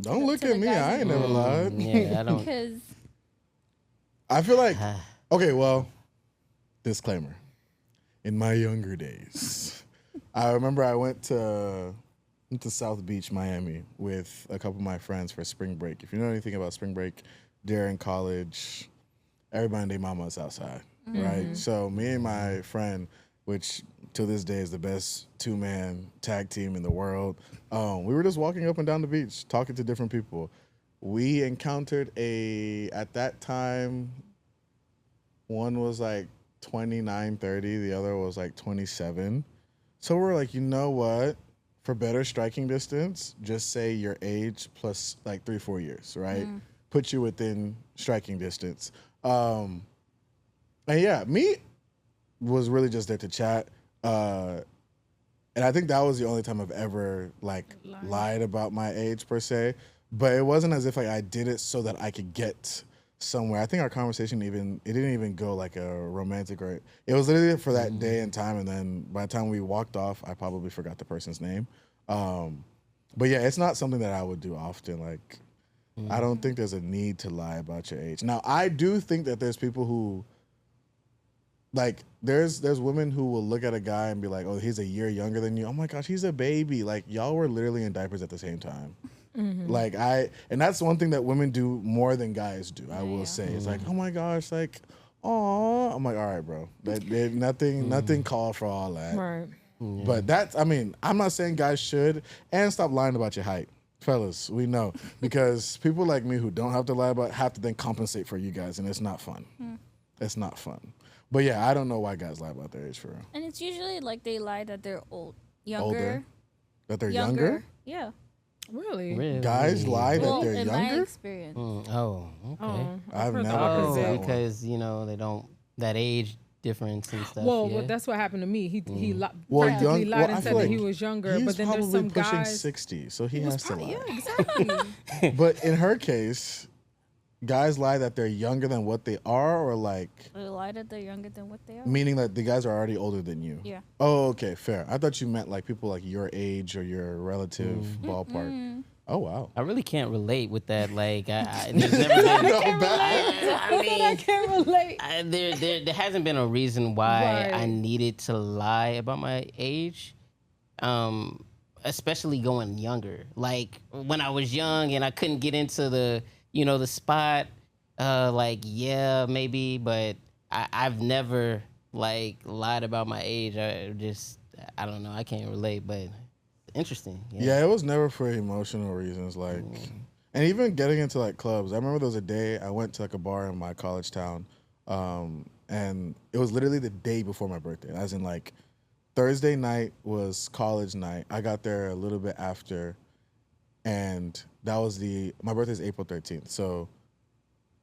Don't look to at the me. guys I ain't never lied. Yeah, I don't. Because I feel like, okay, well, disclaimer. In my younger days, I remember I went to South Beach, Miami with a couple of my friends for spring break. If you know anything about spring break, during college, everybody and their mama is outside, right? So me and my friend, which to this day is the best two-man tag team in the world, we were just walking up and down the beach, talking to different people. We encountered at that time, one was like 29, 30, the other was like 27. So we're like, you know what? For better striking distance, just say your age plus like 3-4 years, right? Put you within striking distance. And yeah, me was really just there to chat. And I think that was the only time I've ever like lied about my age per se. But it wasn't as if like I did it so that I could get somewhere. I think our conversation it didn't even go like a romantic or it was literally for that day and time. And then by the time we walked off, I probably forgot the person's name. But yeah, it's not something that I would do often. Like, I don't think there's a need to lie about your age. Now, I do think that there's people who, like, there's women who will look at a guy and be like, oh, he's a year younger than you. Oh my gosh, he's a baby. Like, y'all were literally in diapers at the same time. Like, and that's one thing that women do more than guys do, I will say. It's like, oh my gosh, like, oh, I'm like, all right, bro. Nothing called for all that. Right. But that's, I mean, I'm not saying guys should, and stop lying about your height. Fellas, we know. Because people like me who don't have to lie about have to then compensate for you guys, and it's not fun. It's not fun. But yeah, I don't know why guys lie about their age for real. and it's usually like they lie that they're younger. Older? That they're younger? Yeah. Really? Really? Guys lie that Well, they're in my younger? experience. Oh, okay. I've heard the never heard opposite. that Oh, one. because they don't that age difference and stuff. Well, yeah. that's what happened to me. He Well, practically young, lied well, and I said feel that like he was younger. he's But then there's probably some pushing guys. 60, so he has to lie. Yeah, exactly. But in her case, guys lie that they're younger than what they are, or like They lie that they're younger than what they are. meaning that the guys are already older than you. Yeah. Oh, okay, fair. I thought you meant like people like your age or your relative ballpark. Oh wow. I really can't relate with that. Like, there's never been. I mean, I can't relate. there hasn't been a reason why Right. I needed to lie about my age, especially going younger. Like when I was young and I couldn't get into the spot. Like yeah, maybe, but I've never like lied about my age. I don't know. I can't relate, but interesting. Yeah, it was never for emotional reasons. Like, and even getting into like clubs. I remember there was a day I went to like a bar in my college town, and it was literally the day before my birthday. As in, like, Thursday night was college night. I got there a little bit after, and that was my birthday's April 13th. So,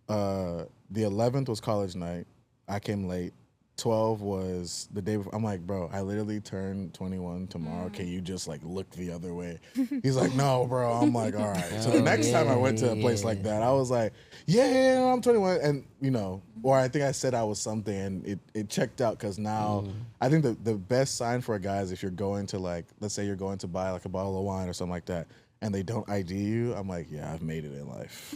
the 11th was college night. I came late. 12 was the day before. I'm like, bro, I literally turned 21 tomorrow. Can you just like look the other way? He's like, no, bro. I'm like, all right. So the next time I went to a place like that, I was like, yeah, I'm 21. And, or I think I said I was something and it checked out because now I think the best sign for a guy is if you're going to like, let's say you're going to buy like a bottle of wine or something like that and they don't ID you, I'm like, yeah, I've made it in life.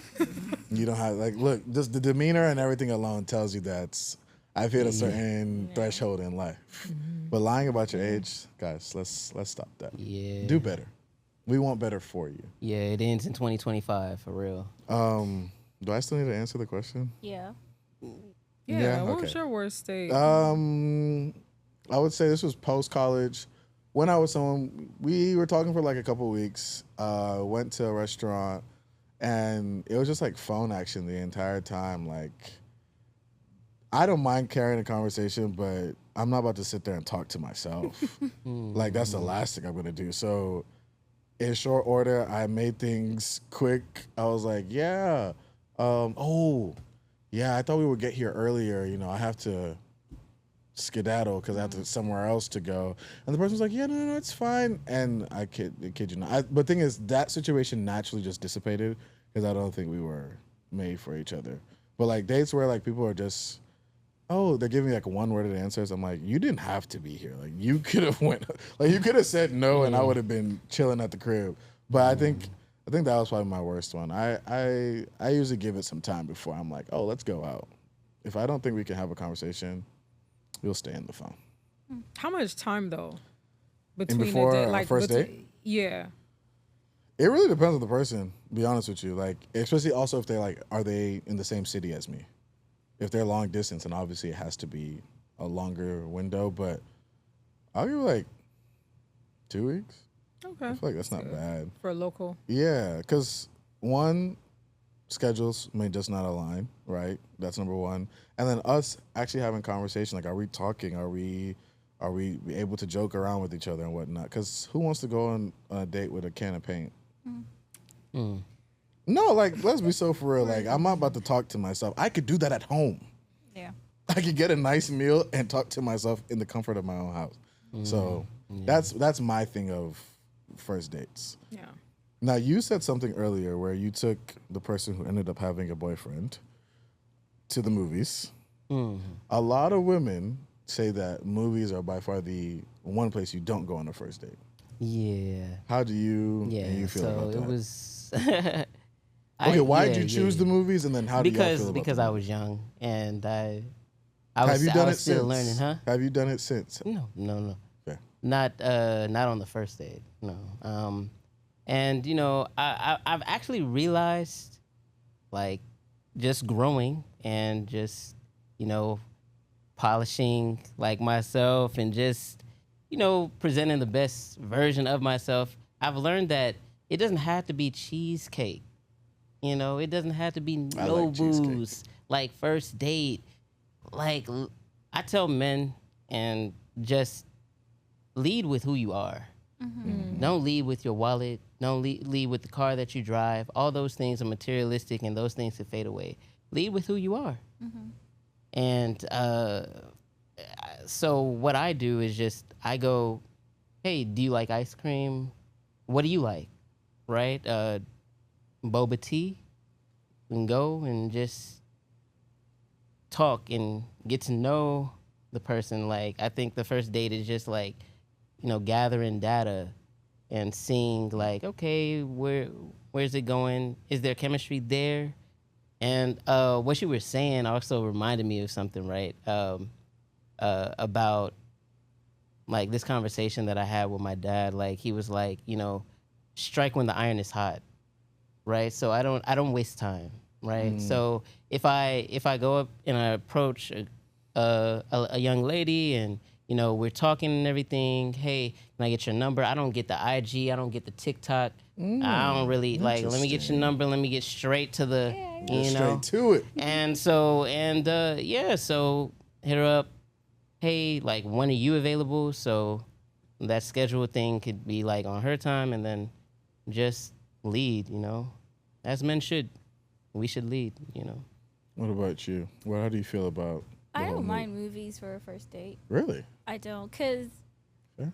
You don't have, like, look, just the demeanor and everything alone tells you I've hit a certain threshold in life. But lying about your age, guys, let's stop that. Yeah. Do better. We want better for you. Yeah, it ends in 2025 for real. Do I still need to answer the question? Yeah. Yeah. What okay. was your worst state? I would say this was post-college. When I was we were talking for like a couple weeks, went to a restaurant, and it was just like phone action the entire time. Like, I don't mind carrying a conversation, but I'm not about to sit there and talk to myself. Like, that's the last thing I'm going to do. So in short order, I made things quick. I was like, yeah. I thought we would get here earlier. I have to skedaddle because I have to somewhere else to go. And the person's like, yeah, no, it's fine. And I kid you not. But the thing is, that situation naturally just dissipated because I don't think we were made for each other. But like dates where like people are just, oh, they're giving me like one-worded answers. I'm like, you didn't have to be here. Like you could have went, like you could have said no, and I would have been chilling at the crib. But I think that was probably my worst one. I usually give it some time before I'm like, oh, let's go out. If I don't think we can have a conversation, we'll stay on the phone. How much time though? And before our first date? Yeah. It really depends on the person, to be honest with you. Like, especially also if they're like, are they in the same city as me? If they're long distance, and obviously it has to be a longer window, but I'll give it like 2 weeks. Okay. I feel like that's not bad. For a local. Yeah, because one, schedules may just not align, right? That's number one. And then us actually having conversation, like, are we talking? Are we able to joke around with each other and whatnot? Because who wants to go on a date with a can of paint? No, like, let's be so for real. Like, I'm not about to talk to myself. I could do that at home. Yeah. I could get a nice meal and talk to myself in the comfort of my own house. So that's my thing of first dates. Yeah. Now, you said something earlier where you took the person who ended up having a boyfriend to the movies. A lot of women say that movies are by far the one place you don't go on a first date. Yeah. How do you feel about that? It was. Okay, why did you choose the movies, and then how do you feel about because them? I was young and I Have you done it still since? learning, huh? Have you done it since? No. Okay. Not on the first date. No. And you know, I've actually realized, like, just growing and just, you know, polishing like myself and just, you know, presenting the best version of myself. I've learned that it doesn't have to be cheesecake. You know, it doesn't have to be no like cheesecake. booze. Like first date. Like, I tell men, and just lead with who you are. Don't lead with your wallet. Don't lead with the car that you drive. All those things are materialistic, and those things can fade away. Lead with who you are. And so what I do is just, I go, hey, do you like ice cream? What do you like? Right? Boba tea. And go and just talk and get to know the person. Like, I think the first date is just like, you know, gathering data and seeing like, okay, where's it going? Is there chemistry there? And what you were saying also reminded me of something, right? About like this conversation that I had with my dad. Like, he was like, you know, strike when the iron is hot, right? So I don't waste time, right? So if I go up and I approach a young lady and, you know, we're talking and everything. Hey, can I get your number? I don't get the IG. I don't get the TikTok. I don't really like. Let me get your number. Let me get straight to the, you know, Straight to it. And so so hit her up. Hey, like, when are you available? So that schedule thing could be like on her time, and then just lead. You know, as men should. We should lead. You know. What about you? How do you feel about? I don't mind movies for a first date. Really? I don't, because Fair.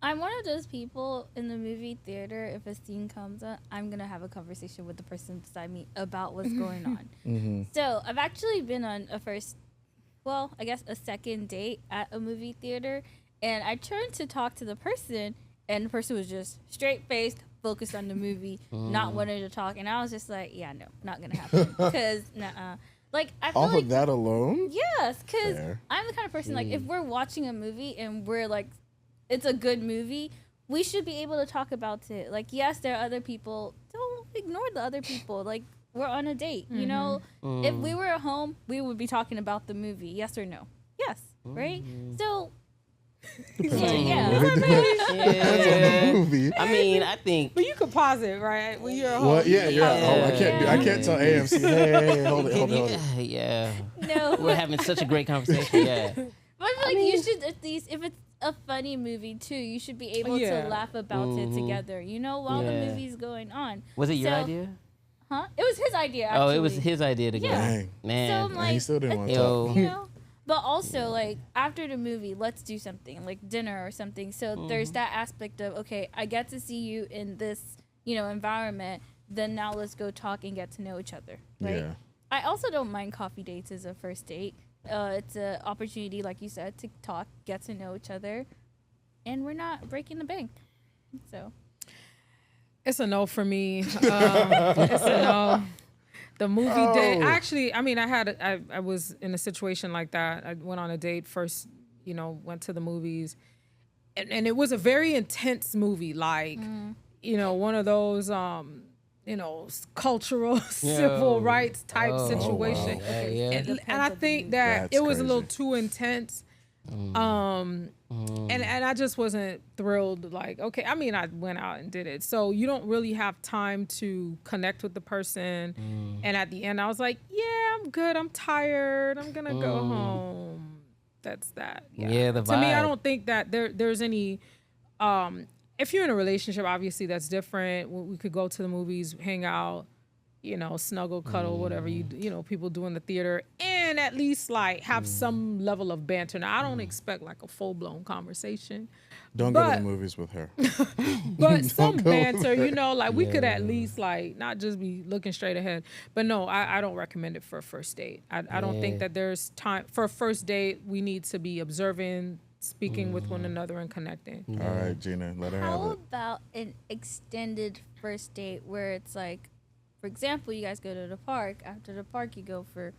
I'm one of those people in the movie theater, if a scene comes up, I'm going to have a conversation with the person beside me about what's going on. So I've actually been on a second date at a movie theater, and I turned to talk to the person, and the person was just straight-faced, focused on the movie, not wanting to talk. And I was just like, yeah, no, not going to happen. Because, like, I feel Off like of that alone? yes, because Fair. I'm the kind of person, like, if we're watching a movie and we're like, it's a good movie, we should be able to talk about it. Like, yes, there are other people. Don't ignore the other people. Like, we're on a date, you know? If we were at home, we would be talking about the movie. Yes or no? Yes, right? So, yeah. That's a movie. I mean, I think. But you could pause it, right? When you're at home. Well, yeah. Oh, I can't tell AMC. Hey, hold it. Yeah. No. We're having such a great conversation. Yeah. But I feel like you should, at least, if it's a funny movie too, you should be able to laugh about it together, you know, while the movie's going on. Was it your idea? Huh? It was his idea, actually. Oh, it was his idea to go. Yeah. Dang. Man. So I'm like, He still didn't want to Yo. talk. you know, But also, like, after the movie, let's do something, like dinner or something. So there's that aspect of, okay, I get to see you in this, environment. Then now let's go talk and get to know each other, right? Yeah. I also don't mind coffee dates as a first date. It's an opportunity, like you said, to talk, get to know each other, and we're not breaking the bank. So It's a no for me. It's a no. The movie date. Actually, I mean, I was in a situation like that. I went on a date first, went to the movies, and it was a very intense movie. Like, one of those, cultural civil rights type situation. Wow. And I think that That's it was a little crazy. too intense. And I just wasn't thrilled. Like, okay, I mean, I went out and did it. So you don't really have time to connect with the person. And at the end, I was like, yeah, I'm good. I'm tired. I'm going to go home. That's that. Yeah, the To me, I vibe. don't think that there's any, if you're in a relationship, obviously that's different. We could go to the movies, hang out, snuggle, cuddle, whatever people do in the theater, and at least like have some level of banter. Now, I don't expect like a full blown conversation, Don't go to but- the movies with her. but some go banter, over like we could at least like not just be looking straight ahead. But no, I don't recommend it for a first date. I don't think that there's time for a first date. We need to be observing, speaking with one another, and connecting. All right, Gina, let her how have it. about an extended first date where it's like, for example, you guys go to the park. After the park, you go for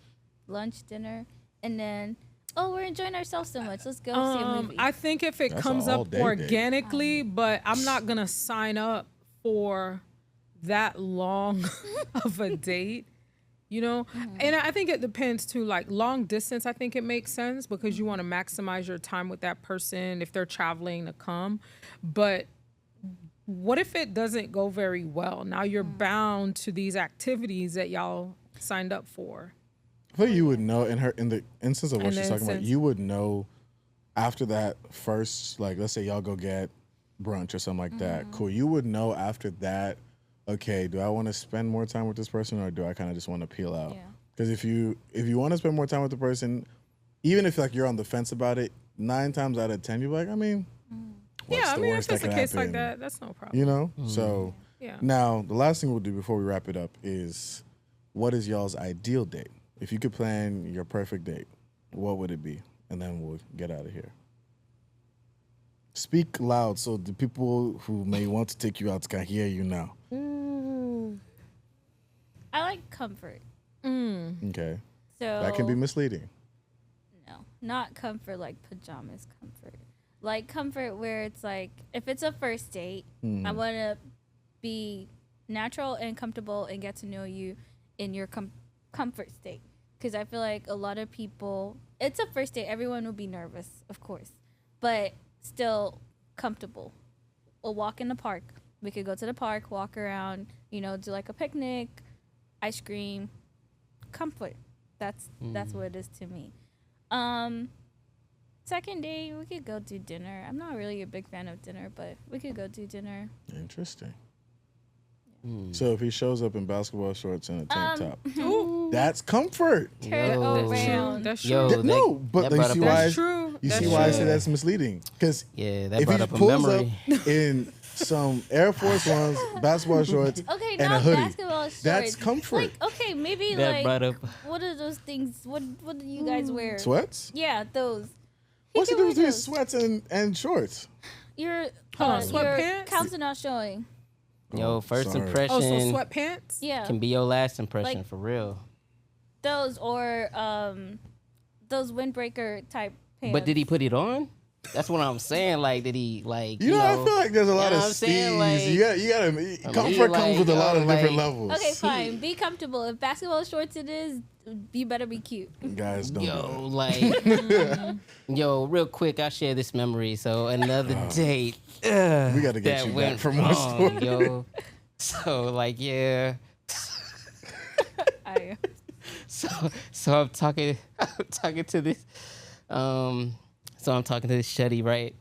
lunch, dinner, and then, we're enjoying ourselves so much. Let's go see a movie. I think if it That's comes an up all-day date. organically, but I'm not gonna sign up for that long of a date. And I think it depends too. Like long distance, I think it makes sense because you want to maximize your time with that person if they're traveling to come. But what if it doesn't go very well? Now you're bound to these activities that y'all signed up for. I feel you would know in the instance of what In she's the talking about, instance. you would know after that first, like let's say y'all go get brunch or something like that. Cool. You would know after that, okay, do I want to spend more time with this person or do I kind of just want to peel out? Yeah. Because if you want to spend more time with the person, even if like you're on the fence about it, 9 times out of 10 you're like, I mean, what's Yeah, I the mean, worst if it's that a could case like happen? that, that's no problem. You know? So Yeah. now the last thing we'll do before we wrap it up is what is y'all's ideal date? If you could plan your perfect date, what would it be? And then we'll get out of here. Speak loud so the people who may want to take you out can hear you now. I like comfort. Okay. So That can be misleading. No, not comfort like pajamas comfort. Like comfort where it's like, if it's a first date, I want to be natural and comfortable and get to know you in your comfort state. Because I feel like a lot of people, it's a first date, everyone will be nervous, of course, but still comfortable. We'll walk in the park. We could go to the park, walk around, do like a picnic, ice cream, comfort. That's what it is to me. Second date, we could go do dinner. I'm not really a big fan of dinner, but we could go do dinner. Interesting. So if he shows up in basketball shorts and a tank top, that's comfort. Turn Yo. around. That's true. Yo, No, but that you brought see up why That's true. you That's see why I true. say that's misleading. Because Yeah, that if brought he up a pulls memory. up in some Air Force Ones, basketball shorts, Okay, and a not hoodie, basketball shorts. that's comfort. Like, okay, maybe That brought like, up- what are those things? What do you guys wear? Sweats? Yeah, those. What's the can wear difference between those. sweats and shorts? Your Hold on, your sweatpants? counts are not showing. Yo, first sorry. impression Oh, so sweatpants? Yeah, can be your last impression Like- for real. those or those windbreaker type pants. But did he put it on? That's what I'm saying. Like, did he like? You know, I feel like there's a lot you know of what I'm saying? steez. Like- You gotta comfort like, comes with a lot of different like- levels. Okay, fine. Be comfortable. If basketball shorts it is, you better be cute. Guys, don't do Yo, that. like, yo, real quick, I'll share this memory. So another date We gotta get that you back went for more wrong, stories. yo. So like, yeah. I So I'm talking to this, so I'm talking to this shutty, right?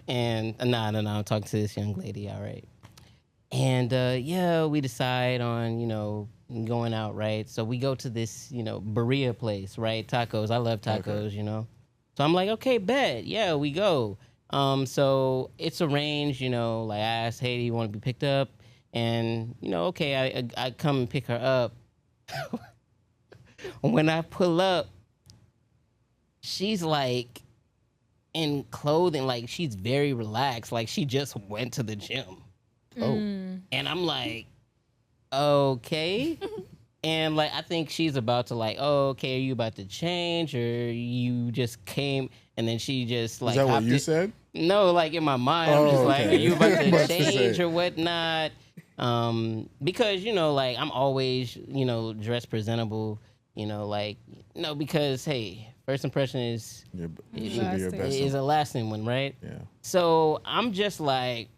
And no, I'm talking to this young lady, all right. And yeah, we decide on, going out, right? So we go to this, Berea place, right? Tacos. I love tacos, So I'm like, okay, bet. Yeah, we go. So it's arranged, like I asked, hey, do you want to be picked up? And, okay, I come and pick her up. When I pull up, she's like in clothing, like she's very relaxed, like she just went to the gym. Oh. And I'm like, okay. And like I think she's about to like, oh, okay, are you about to change or you just came and then she just like Is that what you said? No, like in my mind, I'm just like, okay. are you about to About to change say. or whatnot? Because like I'm always, dressed presentable, because hey, first impression is It should be your Lasting. best. is a lasting one, right? Yeah. So I'm just like,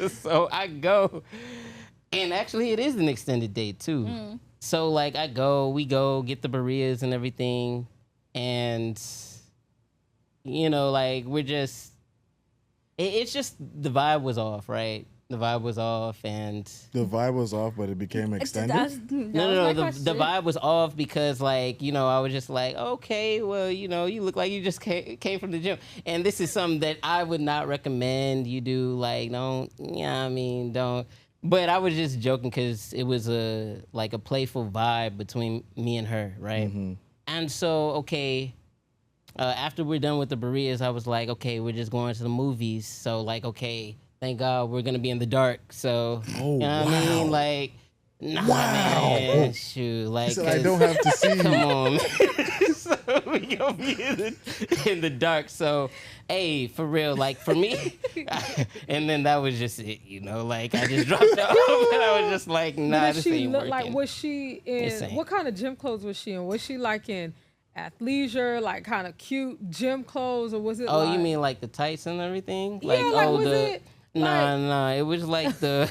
so I go, and actually it is an extended date too. So like we go get the burritos and everything, and like we're just, it's just the vibe was off, right? The vibe was off, and The vibe was off, but it became extended. no, the vibe was off because like I was just like, okay, well you look like you just came from the gym, and this is something that I would not recommend you do. Like don't, don't. But I was just joking because it was a playful vibe between me and her, right? And so okay. After we're done with the burritos, I was like, okay, we're just going to the movies. So like, okay, thank God we're gonna be in the dark. So Oh, you know what I mean? Like, nah, man, shoot, like, So I don't have to see come you. on. So we gonna be in the dark. So, hey, for real, like for me, and then that was just it. Like I just dropped off, and I was just like, nah, Did this she ain't look working. like, was she This in, ain't. what kind of gym clothes was she in? Was she like in athleisure, like kind of cute gym clothes, or was it Oh, like, you mean like the tights and everything? Yeah, like, was the it, nah, it was like the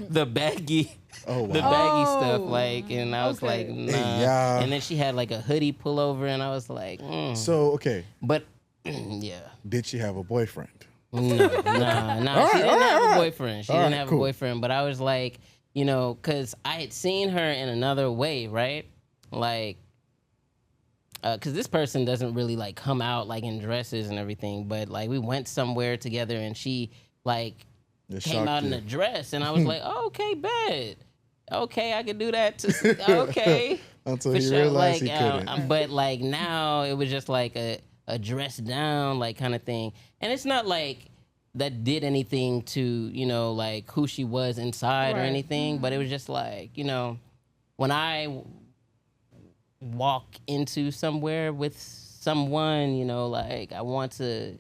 the baggy, Oh, the wow. baggy stuff. Oh, Like, and I was like, okay. nah. Hey, yeah. And then she had like a hoodie pullover, and I was like, So, okay, but yeah, did she have a boyfriend? no, nah. She didn't have a boyfriend. She All didn't right, have cool. a boyfriend. But I was like, because I had seen her in another way, right? Like. Because this person doesn't really like come out like in dresses and everything, but like we went somewhere together and she like It came shocked out in you. a dress and I was like, oh, okay, bet. Okay, I could do that too. Okay. Until For he sure. realized Like, he couldn't. but like now it was just like a dress down like kind of thing. And it's not like that did anything to, like who she was inside or Right. anything, but it was just like, when I walk into somewhere with someone, like I want to,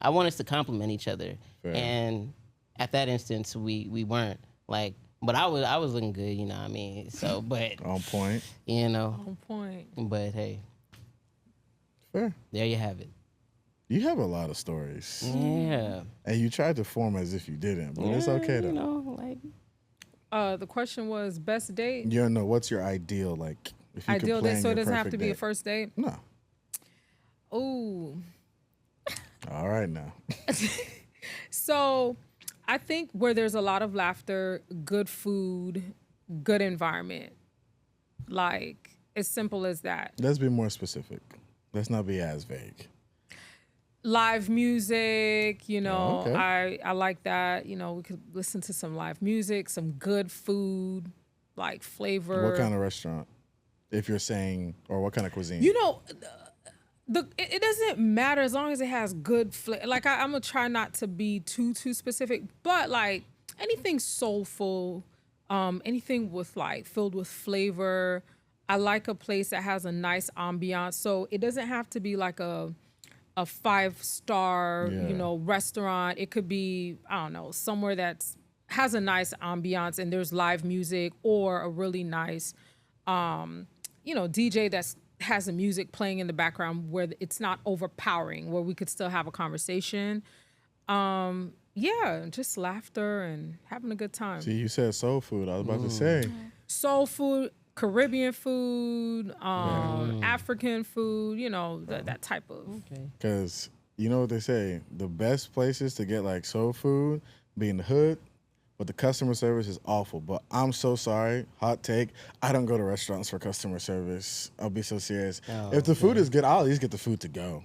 I want us to compliment each other. Fair. And at that instance, we weren't like, but I was looking good, you know what I mean? So, but On point. on point? but hey, Fair. there you have it. You have a lot of stories. Yeah. And you tried to form as if you didn't, but it's okay though. Like The question was best date. You don't know what's your ideal, like if you Ideal could date, plan so it your doesn't have to perfect be a date. first date. No. Ooh. All right now. So I think where there's a lot of laughter, good food, good environment. Like, as simple as that. Let's be more specific. Let's not be as vague. Live music, Oh, okay. I like that. We could listen to some live music, some good food, like flavor. What kind of restaurant? If you're saying, or what kind of cuisine? It doesn't matter as long as it has good flavor. Like I'm gonna try not to be too specific, but like anything soulful, anything with like filled with flavor. I like a place that has a nice ambiance. So it doesn't have to be like a 5-star, Yeah. restaurant. It could be, I don't know, somewhere that's has a nice ambiance and there's live music, or a really nice DJ that's has the music playing in the background where it's not overpowering, where we could still have a conversation. Just laughter and having a good time. See, you said soul food. I was about to say. Soul food, Caribbean food, African food, that type of. Because you know what they say? The best places to get like soul food be in the hood, but the customer service is awful. But I'm so sorry. Hot take. I don't go to restaurants for customer service. I'll be so serious. Oh, if the food is good, I'll at least get the food to go.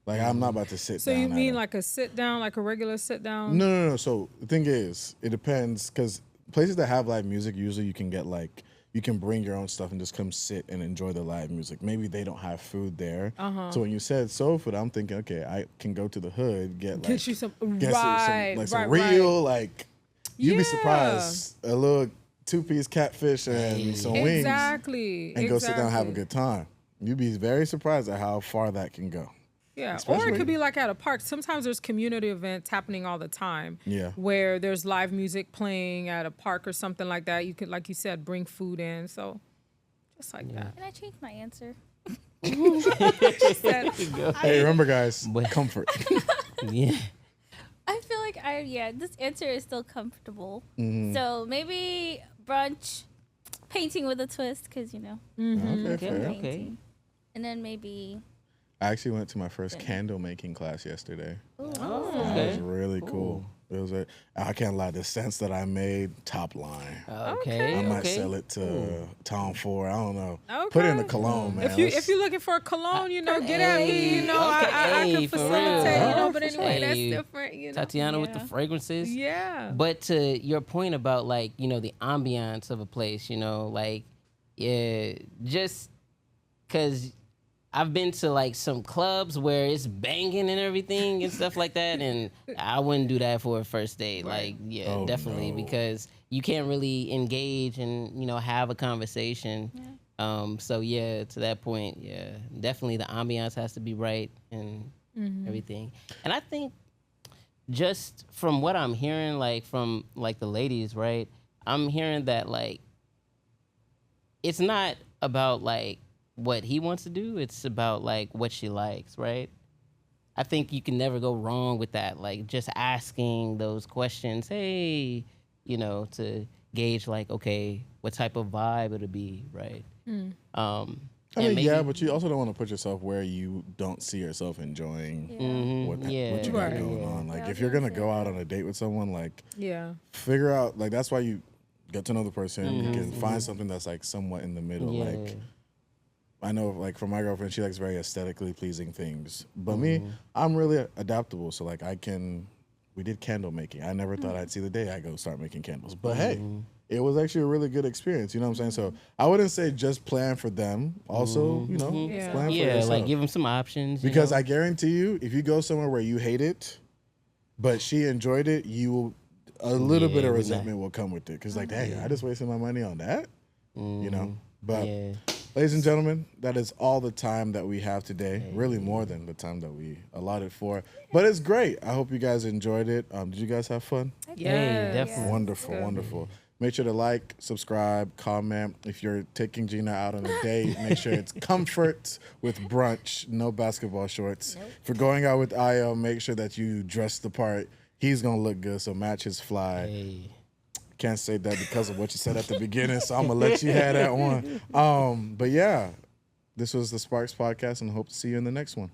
Like, I'm not about to sit So down. you mean at like a sit down, like a regular sit down? No. So the thing is, it depends, because places that have live music, usually you can get like, you can bring your own stuff and just come sit and enjoy the live music. Maybe they don't have food there. So when you said soul food, I'm thinking, okay, I can go to the hood, get you some some real, like, you'd be surprised, a little 2-piece catfish and some wings. Exactly. And go sit down and have a good time. You'd be very surprised at how far that can go. Yeah, Especially- or it could be like at a park. Sometimes there's community events happening all the time. Yeah. Where there's live music playing at a park or something like that. You could, like you said, bring food in. So just like that. Can I change my answer? Hey, remember, guys, comfort. Yeah. I feel like this answer is still comfortable. Mm-hmm. So maybe brunch, painting with a twist, because Okay, Okay, fair. okay. and then maybe. I actually went to my first candle making class yesterday. Oh, It okay. was really cool. It was I can't lie, the scents that I made, top line. Okay. I might okay. sell it to Tom Ford. I don't know. Put it in the cologne, man. If you're looking for a cologne, get at me. I Hey, can for facilitate. real. But anyway, Hey, that's different. Tatiana with the fragrances. Yeah. But to your point about like, the ambiance of a place, like, yeah, just because I've been to like some clubs where it's banging and everything and stuff like that, and I wouldn't do that for a first date. Like, yeah, Oh, definitely, no. because you can't really engage and have a conversation. So yeah, to that point, yeah, definitely the ambiance has to be right and everything. And I think just from what I'm hearing, like from like the ladies, right? I'm hearing that like it's not about like what he wants to do, it's about like what she likes, right? I think you can never go wrong with that, like just asking those questions, hey, to gauge like, okay, what type of vibe it'll be, right? I mean, maybe- yeah, but you also don't want to put yourself where you don't see yourself enjoying what you got Right. going on. Like, Yeah, if you're gonna go out on a date with someone, like, Yeah. figure out, like, that's why you get to know the person. You can find something that's like somewhat in the middle. Yeah. Like, I know, like, for my girlfriend, she likes very aesthetically pleasing things. But me, I'm really adaptable. So, like, we did candle making. I never thought I'd see the day I go start making candles. But hey, it was actually a really good experience. You know what I'm saying? So I wouldn't say just plan for them. Also, Yeah. plan for Yeah, yourself. like give them some options. you Because know? I guarantee you, if you go somewhere where you hate it, but she enjoyed it, you will, a little bit of with that. resentment will come with it. Because, like, dang, I just wasted my money on that. But Yeah. ladies and gentlemen, that is all the time that we have today. Really more than the time that we allotted for. But it's great. I hope you guys enjoyed it. Did you guys have fun? Yeah, definitely. Wonderful, wonderful. Make sure to like, subscribe, comment. If you're taking Gina out on a date, make sure it's comfort with brunch, no basketball shorts. If you're going out with Ayo, make sure that you dress the part. He's going to look good, so match his fly. Hey. Can't say that because of what you said at the beginning, so I'm going to let you have that one. But yeah, this was the Sparks Podcast, and I hope to see you in the next one.